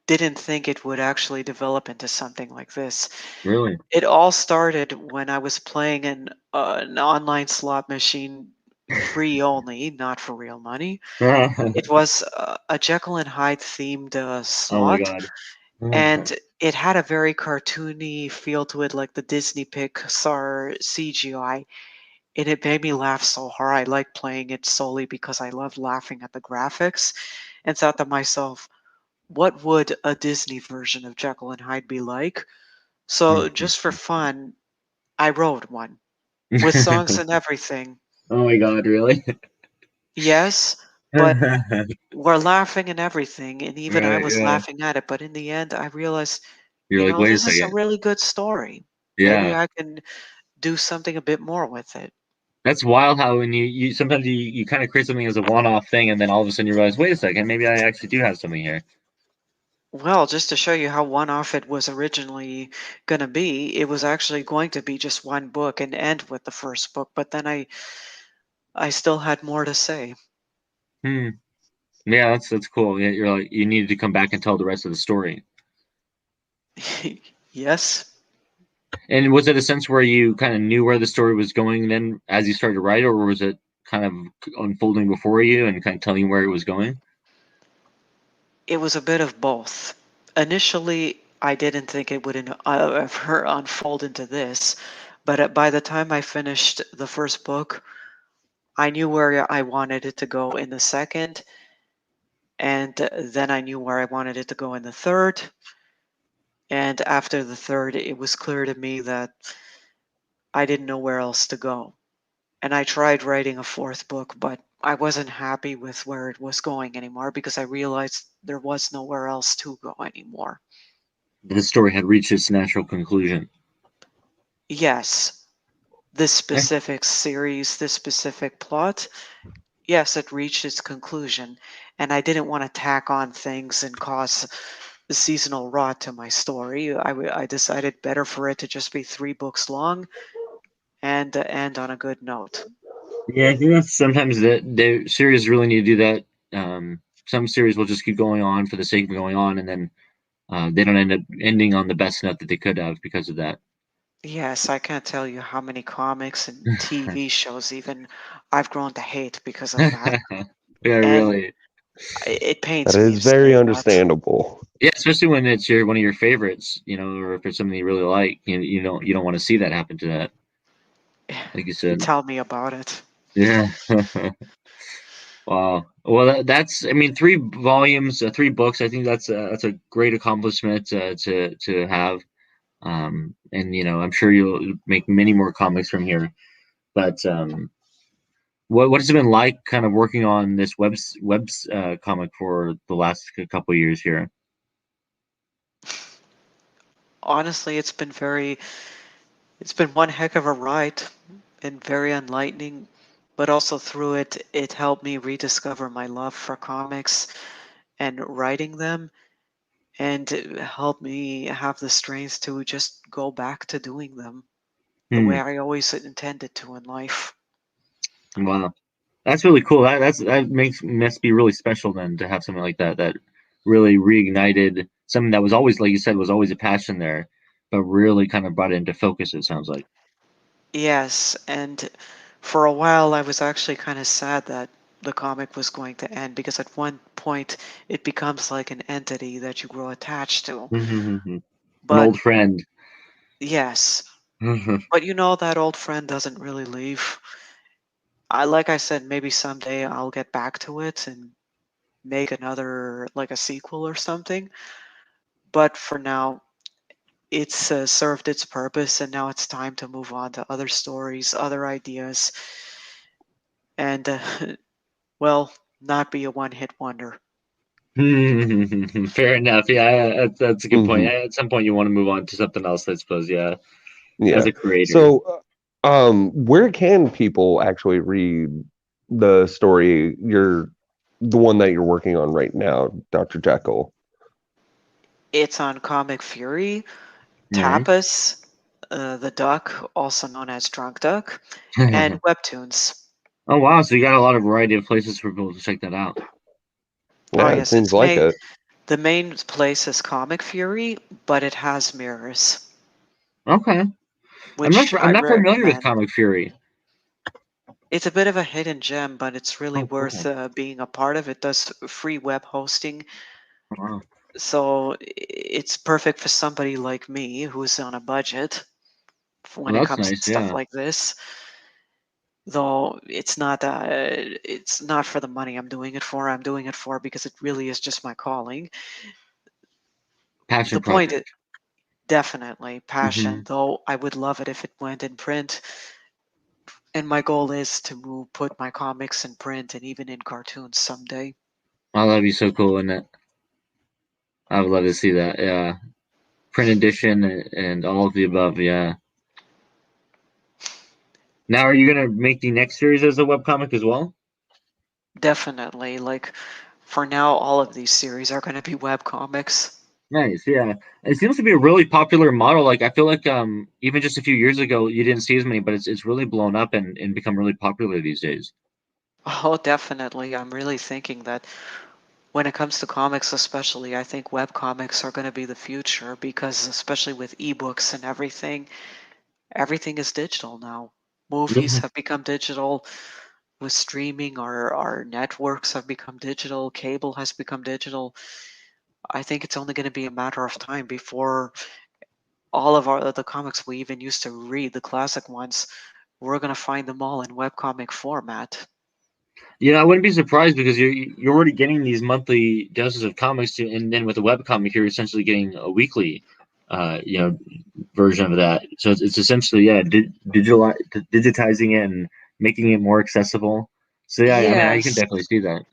didn't think it would actually develop into something like this. Really? It all started when I was playing an online slot machine, free only, not for real money. It was a Jekyll and Hyde themed Oh my slot, God. and it had a very cartoony feel to it, like the Disney Pixar CGI. And it made me laugh so hard. I liked playing it solely because I loved laughing at the graphics, and thought to myself, what would a Disney version of Jekyll and Hyde be like? So, just for fun, I wrote one with songs and everything. Oh my God, really? Yes, but we're laughing and everything, and even I Right, was yeah. laughing at it. But in the end, I realized, You're like, wait a this is a second. really good story. Maybe Yeah. I can do something a bit more with it. That's wild how when you sometimes you kind of create something as a one-off thing and then all of a sudden you realize, wait a second, maybe I actually do have something here. Well, just to show you how one-off it was originally going to be, it was actually going to be just one book and end with the first book, but then I still had more to say. Hmm. Yeah, that's cool. Yeah, you're like you needed to come back and tell the rest of the story. Yes. And was it a sense where you kind of knew where the story was going then as you started to write, or was it kind of unfolding before you and kind of telling you where it was going? It was a bit of both. Initially, I didn't think it would ever unfold into this, but by the time I finished the first book, I knew where I wanted it to go in the second, and then I knew where I wanted it to go in the third. And after the third, it was clear to me that I didn't know where else to go. And I tried writing a fourth book, but I wasn't happy with where it was going anymore because I realized there was nowhere else to go anymore. The story had reached its natural conclusion. Yes, this Eh, specific series, this specific plot, yes, it reached its conclusion, and I didn't want to tack on things and cause the seasonal rot to my story. I decided better for it to just be 3 books long and end on a good note. Yeah, I think that's sometimes the series really need to do that. Some series will just keep going on for the sake of going on, and then they don't end up ending on the best note that they could have because of that. Yes, I can't tell you how many comics and TV shows even I've grown to hate because of that. Yeah, And really. it That pains me is to very say that. understandable. Yeah, especially when it's one of your favorites, or if it's something you really like, you don't want to see that happen to that, like you said. Tell me about it. Yeah. Wow. Well, that's I mean, 3 volumes, 3 books. I think that's a great accomplishment to have. And I'm sure you'll make many more comics from here. But what has it been like, kind of working on this webs comic for the last couple of years here? Honestly, it's been one heck of a ride and very enlightening, but also through it, it helped me rediscover my love for comics and writing them, and it helped me have the strength to just go back to doing them the way Hmm. I always intended to in life. Wow. That's really cool. That must be really special then to have something like that that really reignited something that was always, like you said, was always a passion there, but really kind of brought it into focus. It sounds like. Yes, and for a while I was actually kind of sad that the comic was going to end because at one point it becomes like an entity that you grow attached to. An But old friend. yes, but that old friend doesn't really leave. Like I said, maybe someday I'll get back to it and make another, like a sequel or something. But for now, it's served its purpose, and now it's time to move on to other stories, other ideas, and well, not be a one-hit wonder. Fair enough. Yeah, that's a good point. Hmm. At some point, you want to move on to something else, I suppose. Yeah, as Yeah. a creator. So, where can people actually read the story the one that you're working on right now, Dr. Jekyll? It's on Comic Fury, All Tapas, the Duck, also known as Drunk Duck, right. and Webtoons. Oh wow, so you got a lot of variety of places for people to check that out. Oh Yeah, it yes, seems like it. the main place is Comic Fury, but it has mirrors, Okay, which I'm I not familiar with recommend. Comic Fury. It's a bit of a hidden gem, but it's really Oh, worth cool. being a part of. It does free web hosting, Wow. so it's perfect for somebody like me who's on a budget when Well, it that's comes to nice. stuff Yeah, like this. Though it's not for the money I'm doing it for. I'm doing it for because it really is just my calling. The passion point is project. definitely passion, Hmm. though I would love it if it went in print. And my goal is to put my comics in print and even in cartoons someday. Oh, that'd be so cool, wouldn't it? I would love to see that. Yeah, print edition and all of the above. Yeah. Now, are you gonna make the next series as a webcomic as well? Definitely. Like for now, all of these series are going to be web comics. Nice, yeah. It seems to be a really popular model. Like I feel like even just a few years ago you didn't see as many, but it's really blown up and become really popular these days. Oh, definitely. I'm really thinking that when it comes to comics, especially, I think web comics are going to be the future because, especially with ebooks and everything is digital now. Movies Mhm. have become digital with streaming, our networks have become digital, cable has become digital. I think it's only going to be a matter of time before all of the comics we even used to read, the classic ones, we're going to find them all in webcomic format. I wouldn't be surprised because you're already getting these monthly doses of comics, and then with a webcomic, you're essentially getting a weekly, uh, you know, version of that. So it's essentially digitizing it and making it more accessible. So yeah, I mean, I can Yes, definitely see that.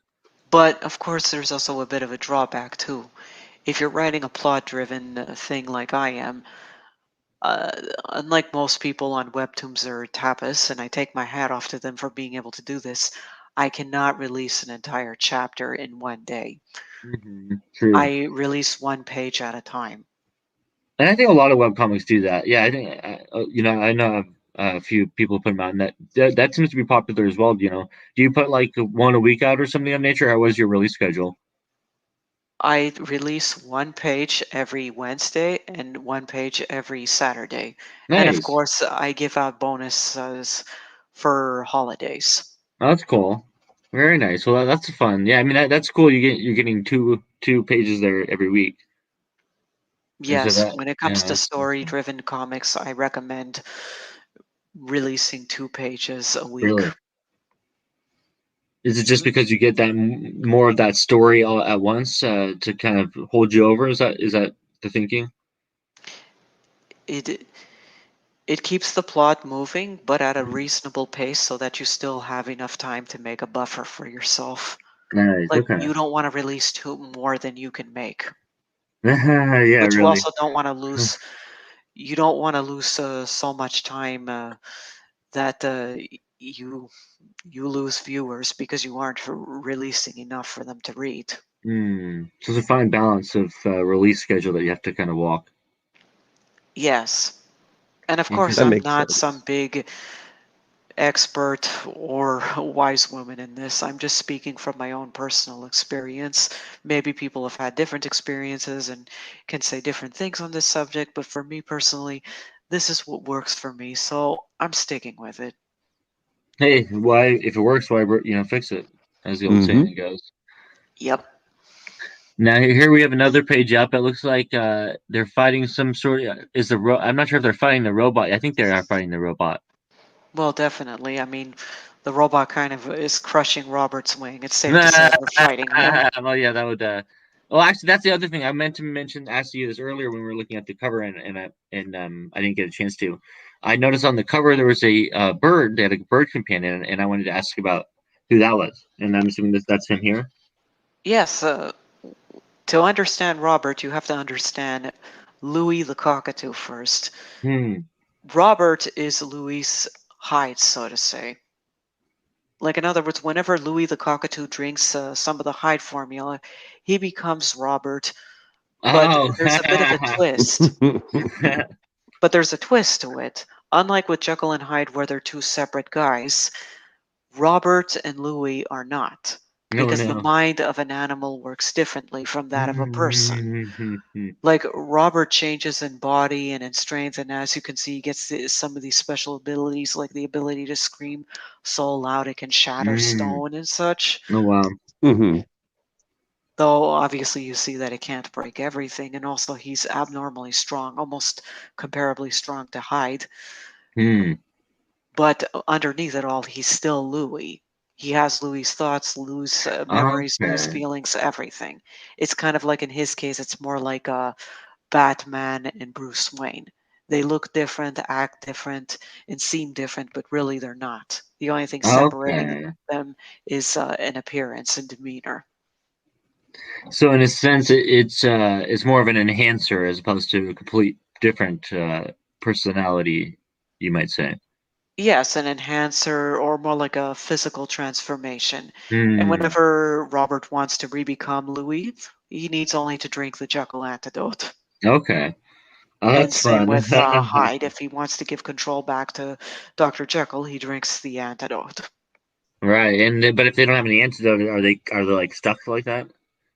but of course, there's also a bit of a drawback too. If you're writing a plot driven thing like I am, uh, unlike most people on Webtoons or Tapas, and I take my hat off to them for being able to do this, I cannot release an entire chapter in one day. True. I release one page at a time. And I think a lot of webcomics do that. Yeah, I think I know a few people put them out, and that seems to be popular as well. Do you put like one a week out or something of nature? How was your release schedule? I release one page every Wednesday and one page every Saturday. And of Nice. course, I give out bonuses for holidays. Oh, that's cool. Very nice. Well, that's fun. Yeah, I mean that's cool. You're getting two pages there every week. And so Yes, that when it yeah, comes to that's cool. story-driven comics, I recommend releasing 2 pages a week. Really. Is it just Mhm. because you get that more of that story all at once to kind of hold you over? Is that the thinking? It it keeps the plot moving, but at a Mhm. reasonable pace so that you still have enough time to make a buffer for yourself. Nice. Like, Okay. you don't want to release two more than you can make, Yeah, but you really. also don't want to lose. You don't want to lose so much time that you you lose viewers because you aren't releasing enough for them to read. So it's a fine balance of release schedule that you have to kind of walk. Yes, and of course, That Interesting. I'm makes not some sense. big expert or wise woman in this. I'm just speaking from my own personal experience. Maybe people have had different experiences and can say different things on this subject, but for me personally, this is what works for me, so I'm sticking with it. Hey, why if it works, why fix it, as the old Hmm. saying goes. Yep. Now here we have another page up. It looks like they're fighting some sort of I'm not sure if they're fighting the robot. I think they are fighting the robot. Well, definitely. I mean, the robot kind of is crushing Robert's wing. It's safe to say they're fighting him. Well, yeah, that would. Well, actually, that's the other thing I meant to mention. Ask you this earlier when we were looking at the cover, and I didn't get a chance to. I noticed on the cover there was a bird. They had a bird companion, and I wanted to ask about who that was. And I'm assuming that's him here. Yes, to understand Robert, you have to understand Louis the cockatoo first. Hmm. Robert is Louis' Hyde, so to say. Like, in other words, whenever Louis the cockatoo drinks some of the Hyde formula, he becomes Robert. But Oh. there's a bit of a twist. But there's a twist to it. Unlike with Jekyll and Hyde, where they're two separate guys, Robert and Louis are not, No, because the no. mind of an animal works differently from that of a person. Hmm. Like, Robert changes in body and in strength, and as you can see, he gets some of these special abilities, like the ability to scream so loud it can shatter stone and such. Oh wow. Hmm. Though obviously you see that it can't break everything, and also he's abnormally strong, almost comparably strong to Hyde. Hmm. But underneath it all, he's still Louis. He has Louis' thoughts, Louis' memories, Louis' Okay. feelings, everything. It's kind of like, in his case, it's more like Batman and Bruce Wayne. They look different, act different, and seem different, but really they're not. The only thing separating Okay. them is an appearance and demeanor. So in a sense, it's more of an enhancer as opposed to a complete different personality, you might say. Yes, an enhancer, or more like a physical transformation. And Hmm. whenever Robert wants to re-become Louis, he needs only to drink the Jekyll antidote. Okay. Oh, And that's same fun. with Hyde. If he wants to give control back to Dr. Jekyll, he drinks the antidote. Right. And but if they don't have any antidote, are they like stuck like that?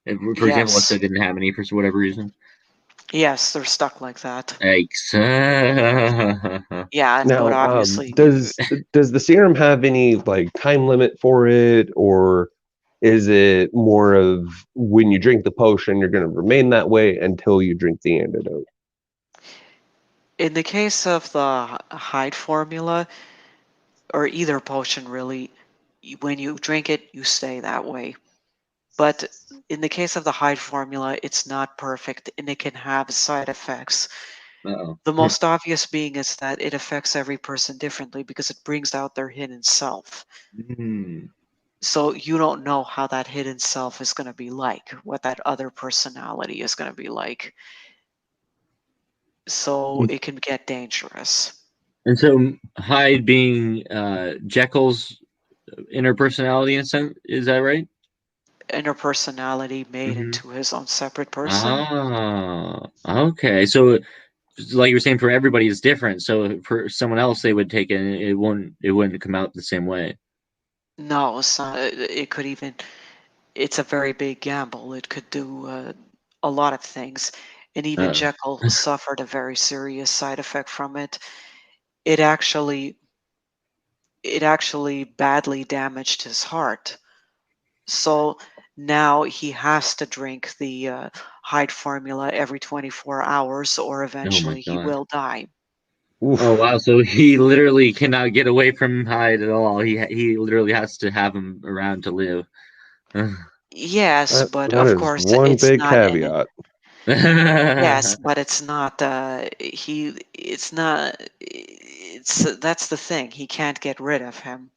For example, let's say Yes. they didn't have any for whatever reason. Yes, they're stuck like that. Yikes. Yeah, but Now, obviously, does the serum have any like time limit for it, or is it more of when you drink the potion, you're going to remain that way until you drink the antidote? in the case of the Hyde formula, or either potion really, when you drink it, you stay that way. But in the case of the Hyde formula, it's not perfect and it can have side effects. Uh-oh. The most obvious being is that it affects every person differently because it brings out their hidden self. Hmm. So you don't know how that hidden self is going to be like, what that other personality is going to be like. So it can get dangerous. And so Hyde being Jekyll's interpersonality in a sense. Is that right? Interpersonality made Mm-hmm. into his own separate person. Ah, okay. So, like you were saying, for everybody it's different. So for someone else, they would take it, and it wouldn't come out the same way. No, it's not. It could even. It's a very big gamble. It could do a lot of things, and even Uh, Jekyll suffered a very serious side effect from it. It actually, it actually badly damaged his heart. So now he has to drink the Hyde formula every 24 hours, or oh my eventually he God. will die. Oh Oof. wow. So he literally cannot get away from Hyde at all. He literally has to have him around to live. Yes, but That of is course one it's big not an. caveat. Yes, but it's not. It's not. It's that's the thing. He can't get rid of him.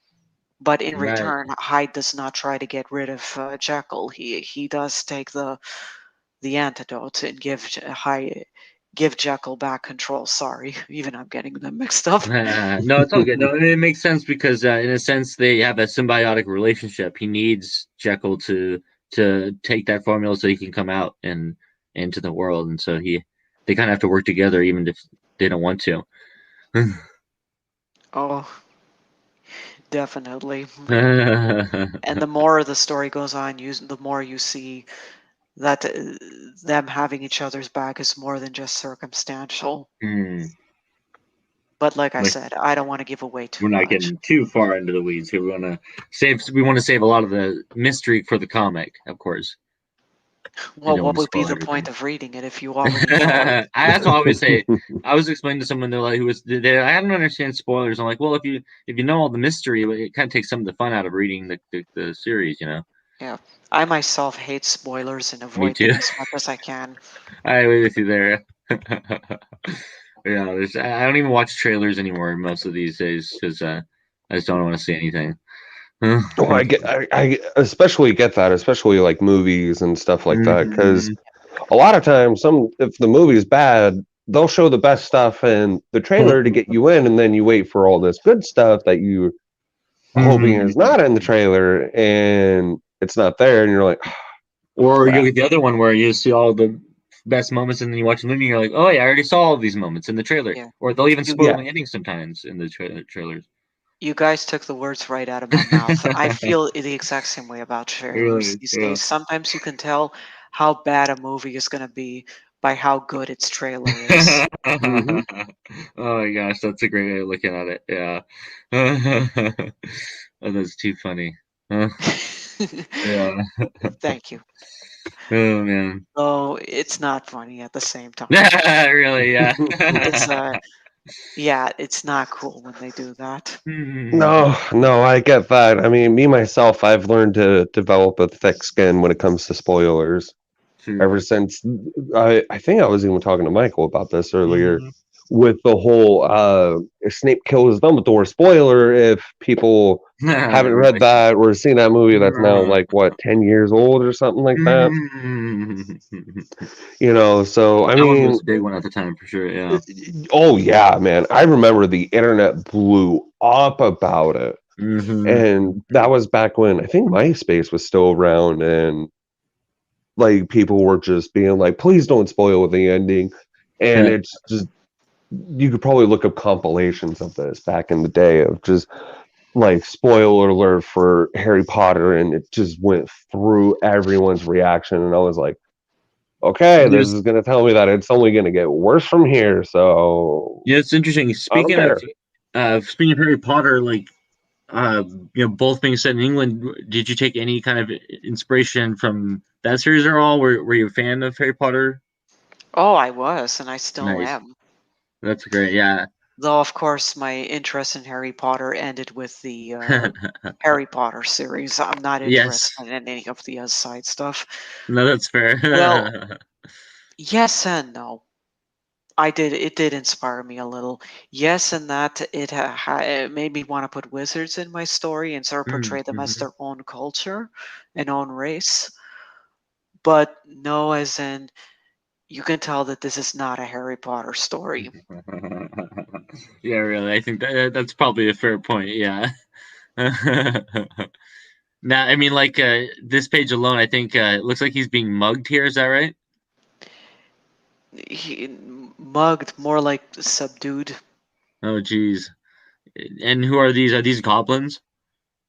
But in Right. return, Hyde does not try to get rid of Jekyll. He does take the antidote and give Jekyll back control. Sorry, even I'm getting them mixed up. No, it's all good. No, it makes sense because in a sense they have a symbiotic relationship. He needs Jekyll to take that formula so he can come out and into the world, and so they kind of have to work together even if they don't want to. Oh, definitely. And the more the story goes on, the more you see that them having each other's back is more than just circumstantial. Hmm. But like I Like said, I don't want to give away too we're not much. getting too far into the weeds here. We want to save a lot of the mystery for the comic, of course. I Well, don't what want to would be spoil the point everything. of reading it if you already know it? That's what I always say. I was explaining to someone that like who was I don't understand spoilers. I'm like, well, if you know all the mystery, it kind of takes some of the fun out of reading the series, you know. Yeah. I myself hate spoilers and Me avoid too. them as much as I can. I agree with you there. Yeah, I don't even watch trailers anymore most of these days because I just don't want to see anything. Oh, I especially get that, especially like movies and stuff like that, because Mhm. a lot of times, if the movie's bad, they'll show the best stuff in the trailer to get you in, and then you wait for all this good stuff that you hoping is not in the Mhm. trailer, and it's not there, and you're like, Or you crap. get the other one where you see all the best moments and then you watch the movie and you're like, oh yeah, I already saw all these moments in the trailer. Yeah. Or they'll even You spoil Yeah. the ending sometimes in the trailers. you guys took the words right out of my mouth. I feel the exact same way about trailers Really? these Yeah. days. Sometimes you can tell how bad a movie is going to be by how good its trailer is. Hmm. Oh my gosh, that's a great way of looking at it. Yeah. Oh, that's too funny. Yeah. Thank you. Oh man. Oh, it's not funny at the same time. Really, yeah. It's yeah, it's not cool when they do that. No, no, I get that. I mean, me myself, I've learned to develop a thick skin when it comes to spoilers. True. Ever since I think I was even talking to Michael about this earlier Mhm. with the whole if Snape kills Dumbledore spoiler if people haven't read Right. that or seen that movie that's now like what 10 years old or something like that. So I That one was mean, a big one at the time for sure. Yeah. oh yeah, man. I remember the internet blew up about it. Hmm. And that was back when I think MySpace was still around and like people were just being like, please don't spoil the ending. And it's just you could probably look up compilations of this back in the day of just like spoiler alert for Harry Potter and it just went through everyone's reaction and I was like, okay, this There's is gonna tell me that it's only gonna get worse from here, so Yeah, it's interesting. I don't care. Speaking of Harry Potter, like uh, both being set in England, did you take any kind of inspiration from that series at all? Were you a fan of Harry Potter? Oh, I was, and I still Nice. am. That's great. Yeah. Though, of course, my interest in Harry Potter ended with the Harry Potter series. I'm not Yes. interested in any of the other side stuff. No, that's Well, fair. yes and no. It did inspire me a little. Yes, and that it made me want to put wizards in my story and sort of portray them as Mm-hmm. their own culture and own race. But no, as in you can tell that this is not a Harry Potter story. Yeah, really. I think that's probably a fair point. Yeah. Now, I mean, like this page alone, I think it looks like he's being mugged here. Is that right? He, mugged, more like subdued. Oh, geez. And who are these? Are these goblins?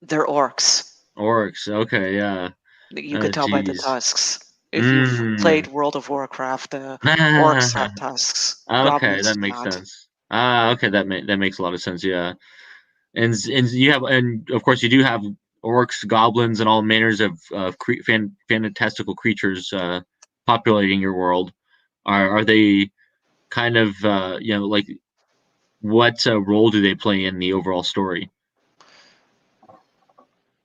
They're orcs. Orcs. Okay, yeah. You could tell by the Geez. tusks. If you've Mm. played World of Warcraft, orcs have tusks. Okay, Goblins that do makes not. sense. Okay, that makes a lot of sense. Yeah, and you have, and of course you do have orcs, goblins, and all manners of fantastical creatures populating your world. Are they kind of like what role do they play in the overall story?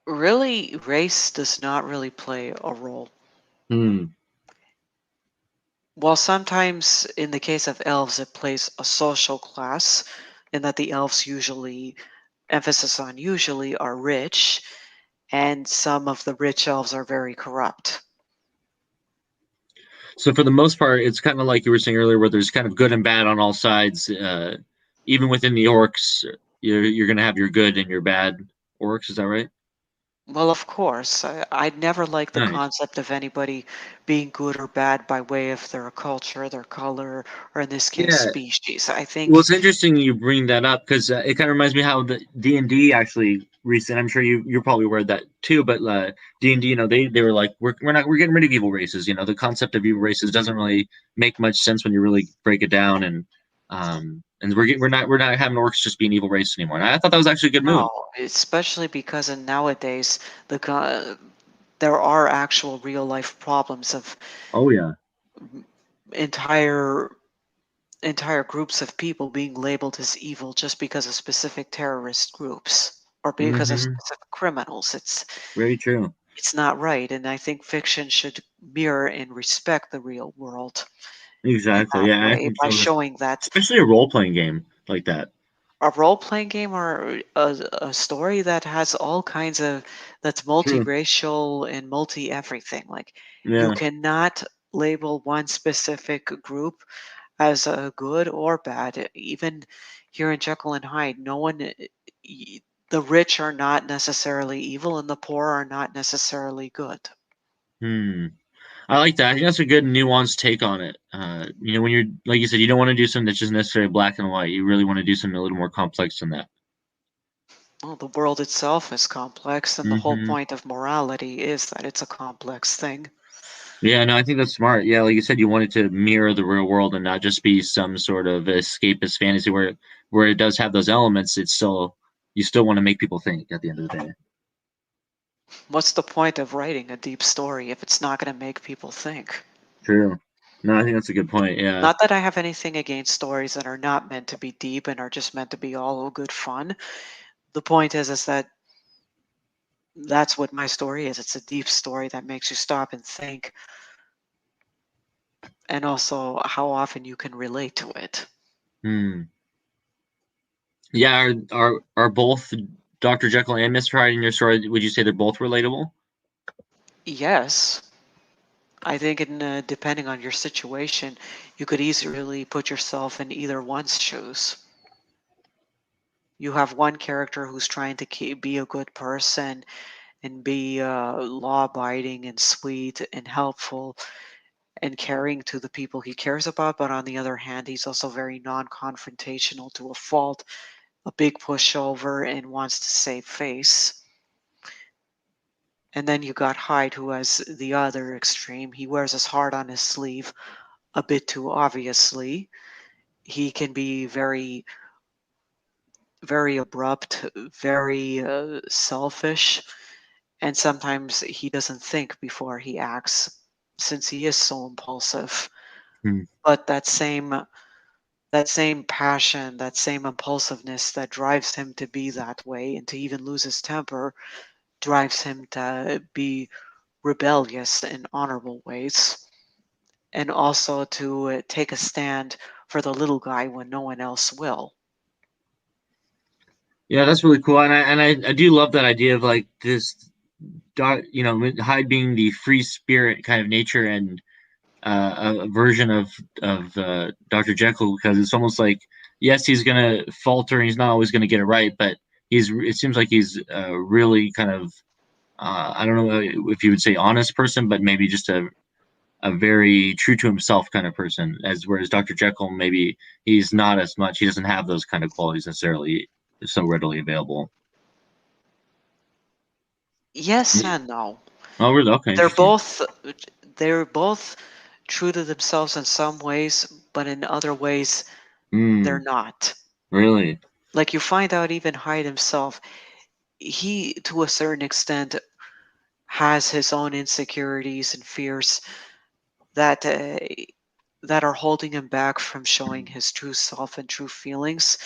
Really, race does not really play a role. Hmm. While sometimes, in the case of elves, it plays a social class, in that the elves usually, emphasis on usually, are rich, and some of the rich elves are very corrupt. So for the most part, it's kind of like you were saying earlier, where there's kind of good and bad on all sides. Even within the orcs, you're going to have your good and your bad orcs. Is that right? Well, of course, I'd never like the Nice. concept of anybody being good or bad by way of their culture, their color, or in this case, Yeah. species. I Well, think, it's interesting you bring that up because it kind of reminds me how the D&D actually recent. I'm sure you're probably aware of that too. But D&D, they were like we're getting rid of evil races. The concept of evil races doesn't really make much sense when you really break it down. And we're not having orcs just be an evil race anymore. And I thought that was actually a good move. no, especially because in nowadays, there are actual real life problems of Oh yeah. entire entire groups of people being labeled as evil just because of specific terrorist groups or because of Hmm. specific criminals. Very true. It's not right, and I think fiction should mirror and respect the real world in Exactly. that Yeah, I way think by so. showing that Especially a role playing game like that. a role-playing game or a story that has all kinds of that's True. multiracial and multi-everything. Like, you Yeah. cannot label one specific group as a good or bad. Even here in Jekyll and Hyde, no one, the rich are not necessarily evil, and the poor are not necessarily good. Hmm. I like that. I think that's a good nuanced take on it. When you're like you said, you don't want to do something that's just necessarily black and white. You really want to do something a little more complex than that. Well, the world itself is complex, and the whole Hmm. point of morality is that it's a complex thing. Yeah, no, I think that's smart. Yeah, like you said, you want it to mirror the real world and not just be some sort of escapist fantasy where it does have those elements. It's still you still want to make people think at the end of the day. What's the point of writing a deep story if it's not going to make people think? True. No, I think that's a good point. Yeah. Not that I have anything against stories that are not meant to be deep and are just meant to be all good fun. The point is that that's what my story is. It's a deep story that makes you stop and think, and also how often you can relate to it. Hmm. Yeah. Are both Dr. Jekyll and Mr. Hyde in your story? Would you say they're both relatable? Yes, I think depending on your situation, you could easily put yourself in either one's shoes. You have one character who's trying to be a good person and be law-abiding and sweet and helpful and caring to the people he cares about, but on the other hand, he's also very non-confrontational to a fault, a big pushover, and wants to save face. And then you got Hyde, who has the other extreme. He wears his heart on his sleeve a bit too obviously. He can be very, very abrupt, very selfish, and sometimes he doesn't think before he acts since he is so impulsive. Hmm. But that same passion, that same impulsiveness that drives him to be that way and to even lose his temper drives him to be rebellious in honorable ways, and also to take a stand for the little guy when no one else will. Yeah, that's really cool, and I do love that idea of like this, Hyde being the free spirit kind of nature and a version of Dr. Jekyll because it's almost like yes, he's gonna falter and he's not always gonna get it right, but it seems like he's really kind of I don't know if you would say honest person, but maybe just a very true to himself kind of person. As whereas Dr. Jekyll, maybe he's not as much. He doesn't have those kind of qualities necessarily so readily available. Yes and no. Oh, really? Okay, They're interesting. both they're both true to themselves in some ways, but in other ways they're not. Really? Like you find out even Hyde himself, he to a certain extent has his own insecurities and fears that that are holding him back from showing his true self and true feelings.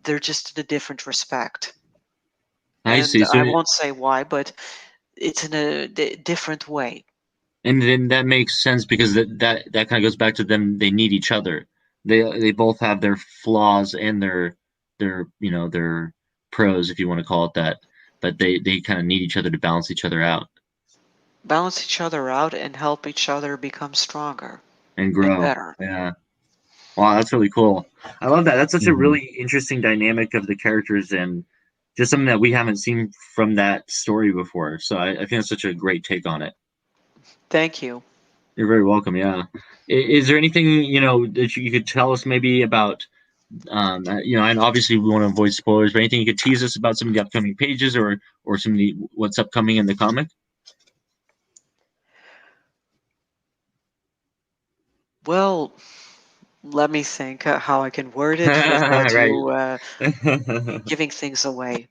They're just in a different respect. I And see. So, I won't say why, but it's in a different way. and then that makes sense because that kind of goes back to them. They need each other. They both have their flaws and their pros, if you want to call it that. But they kind of need each other to balance each other out Balance each other out and help each other become stronger and and grow. better. Yeah. Wow, that's really cool. I love that. That's such a Mhm. really interesting dynamic of the characters and just something that we haven't seen from that story before. So I think that's such a great take on it. Thank you. You're very welcome. Yeah. Is there anything that you could tell us maybe about and obviously we want to avoid spoilers, but anything you could tease us about some of the upcoming pages or some of the what's upcoming in the comic? Well, let me think how I can word it without Right. you You giving things away.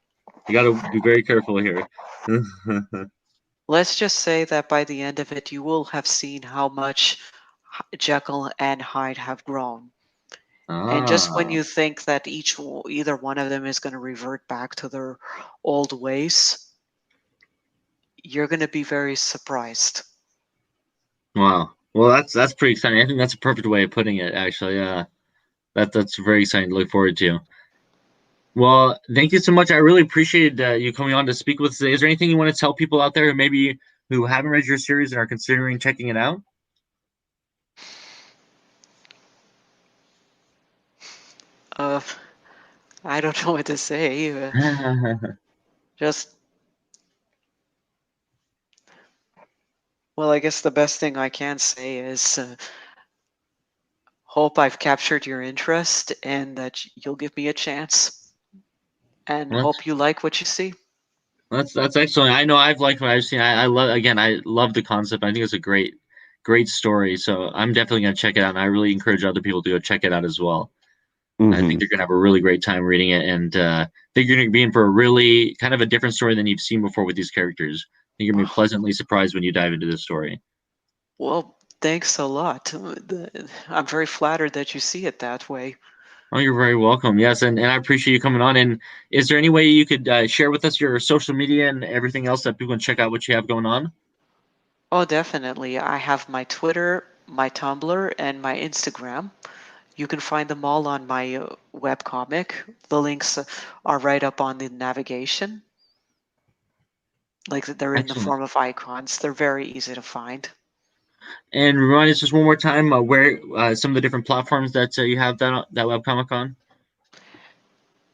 got to be very careful here. Let's just say that by the end of it, you will have seen how much Jekyll and Hyde have grown. And just when Ah. you think that either one of them is going to revert back to their old ways, you're going to be very surprised. Wow. Well, that's pretty exciting. I think that's a perfect way of putting it. Actually, yeah, that's very exciting to look forward to. Well, thank you so much. I really appreciate you coming on to speak with us today. Is there anything you want to tell people out there who haven't read your series and are considering checking it out? Uh, I don't know what to say. Just, well, I guess the best thing I can say is hope I've captured your interest and that you'll give me a chance and That's hope you like what you see. that's excellent. I know I've liked what I've seen. I love the concept. I think it's a great story. So I'm definitely gonna check it out. And I really encourage other people to go check it out as well. I think Mhm. you're gonna have a really great time reading it, and I think you're gonna be in for a really kind of a different story than you've seen before with these characters. I think you're gonna be Oh, pleasantly surprised when you dive into this story. well, thanks a lot. I'm very flattered that you see it that way. Oh, you're very welcome. Yes, and I appreciate you coming on. And is there any way you could share with us your social media and everything else that people can check out what you have going on? Oh, definitely. I have my Twitter, my Tumblr, and my Instagram. You can find them all on my webcomic. The links are right up on the navigation. Like they're in the Excellent. form of icons. They're very easy to find. And remind us just one more time where some of the different platforms that you have that webcomic on.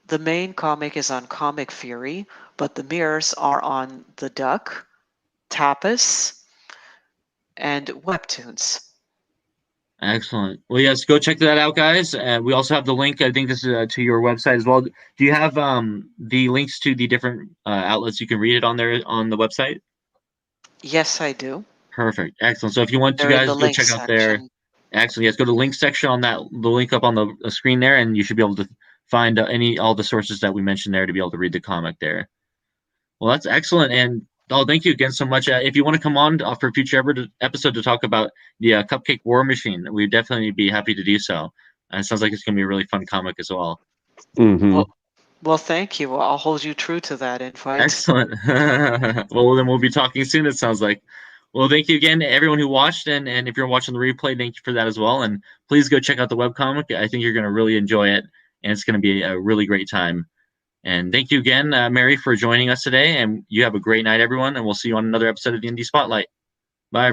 The main comic is on Comic Fury, but the mirrors are on The Duck, Tapas, and Webtoons. Excellent. Well, yes, go check that out, guys. We also have the link. I think this is to your website as well. Do you have the links to the different outlets you can read it on there on the website? Yes, I do. Perfect. Excellent. So if you want to They're in the guys go link check out there, section. excellent. Yes, go to the link section on the link up on the screen there, and you should be able to find all the sources that we mentioned there to be able to read the comic there. Well, that's excellent. And thank you again so much. If you want to come on for a future episode to talk about the Cupcake War Machine, we'd definitely be happy to do so. It sounds like it's going to be a really fun comic as well. Mhm. Well, well, thank you. I'll hold you true to that invite. Excellent. Well, then we'll be talking soon, it sounds like. Well, thank you again to everyone who watched. And if you're watching the replay, thank you for that as well. And please go check out the webcomic. I think you're going to really enjoy it. And it's going to be a really great time. And thank you again, Mary, for joining us today. And you have a great night, everyone. And we'll see you on another episode of the Indie Spotlight. Bye, everyone.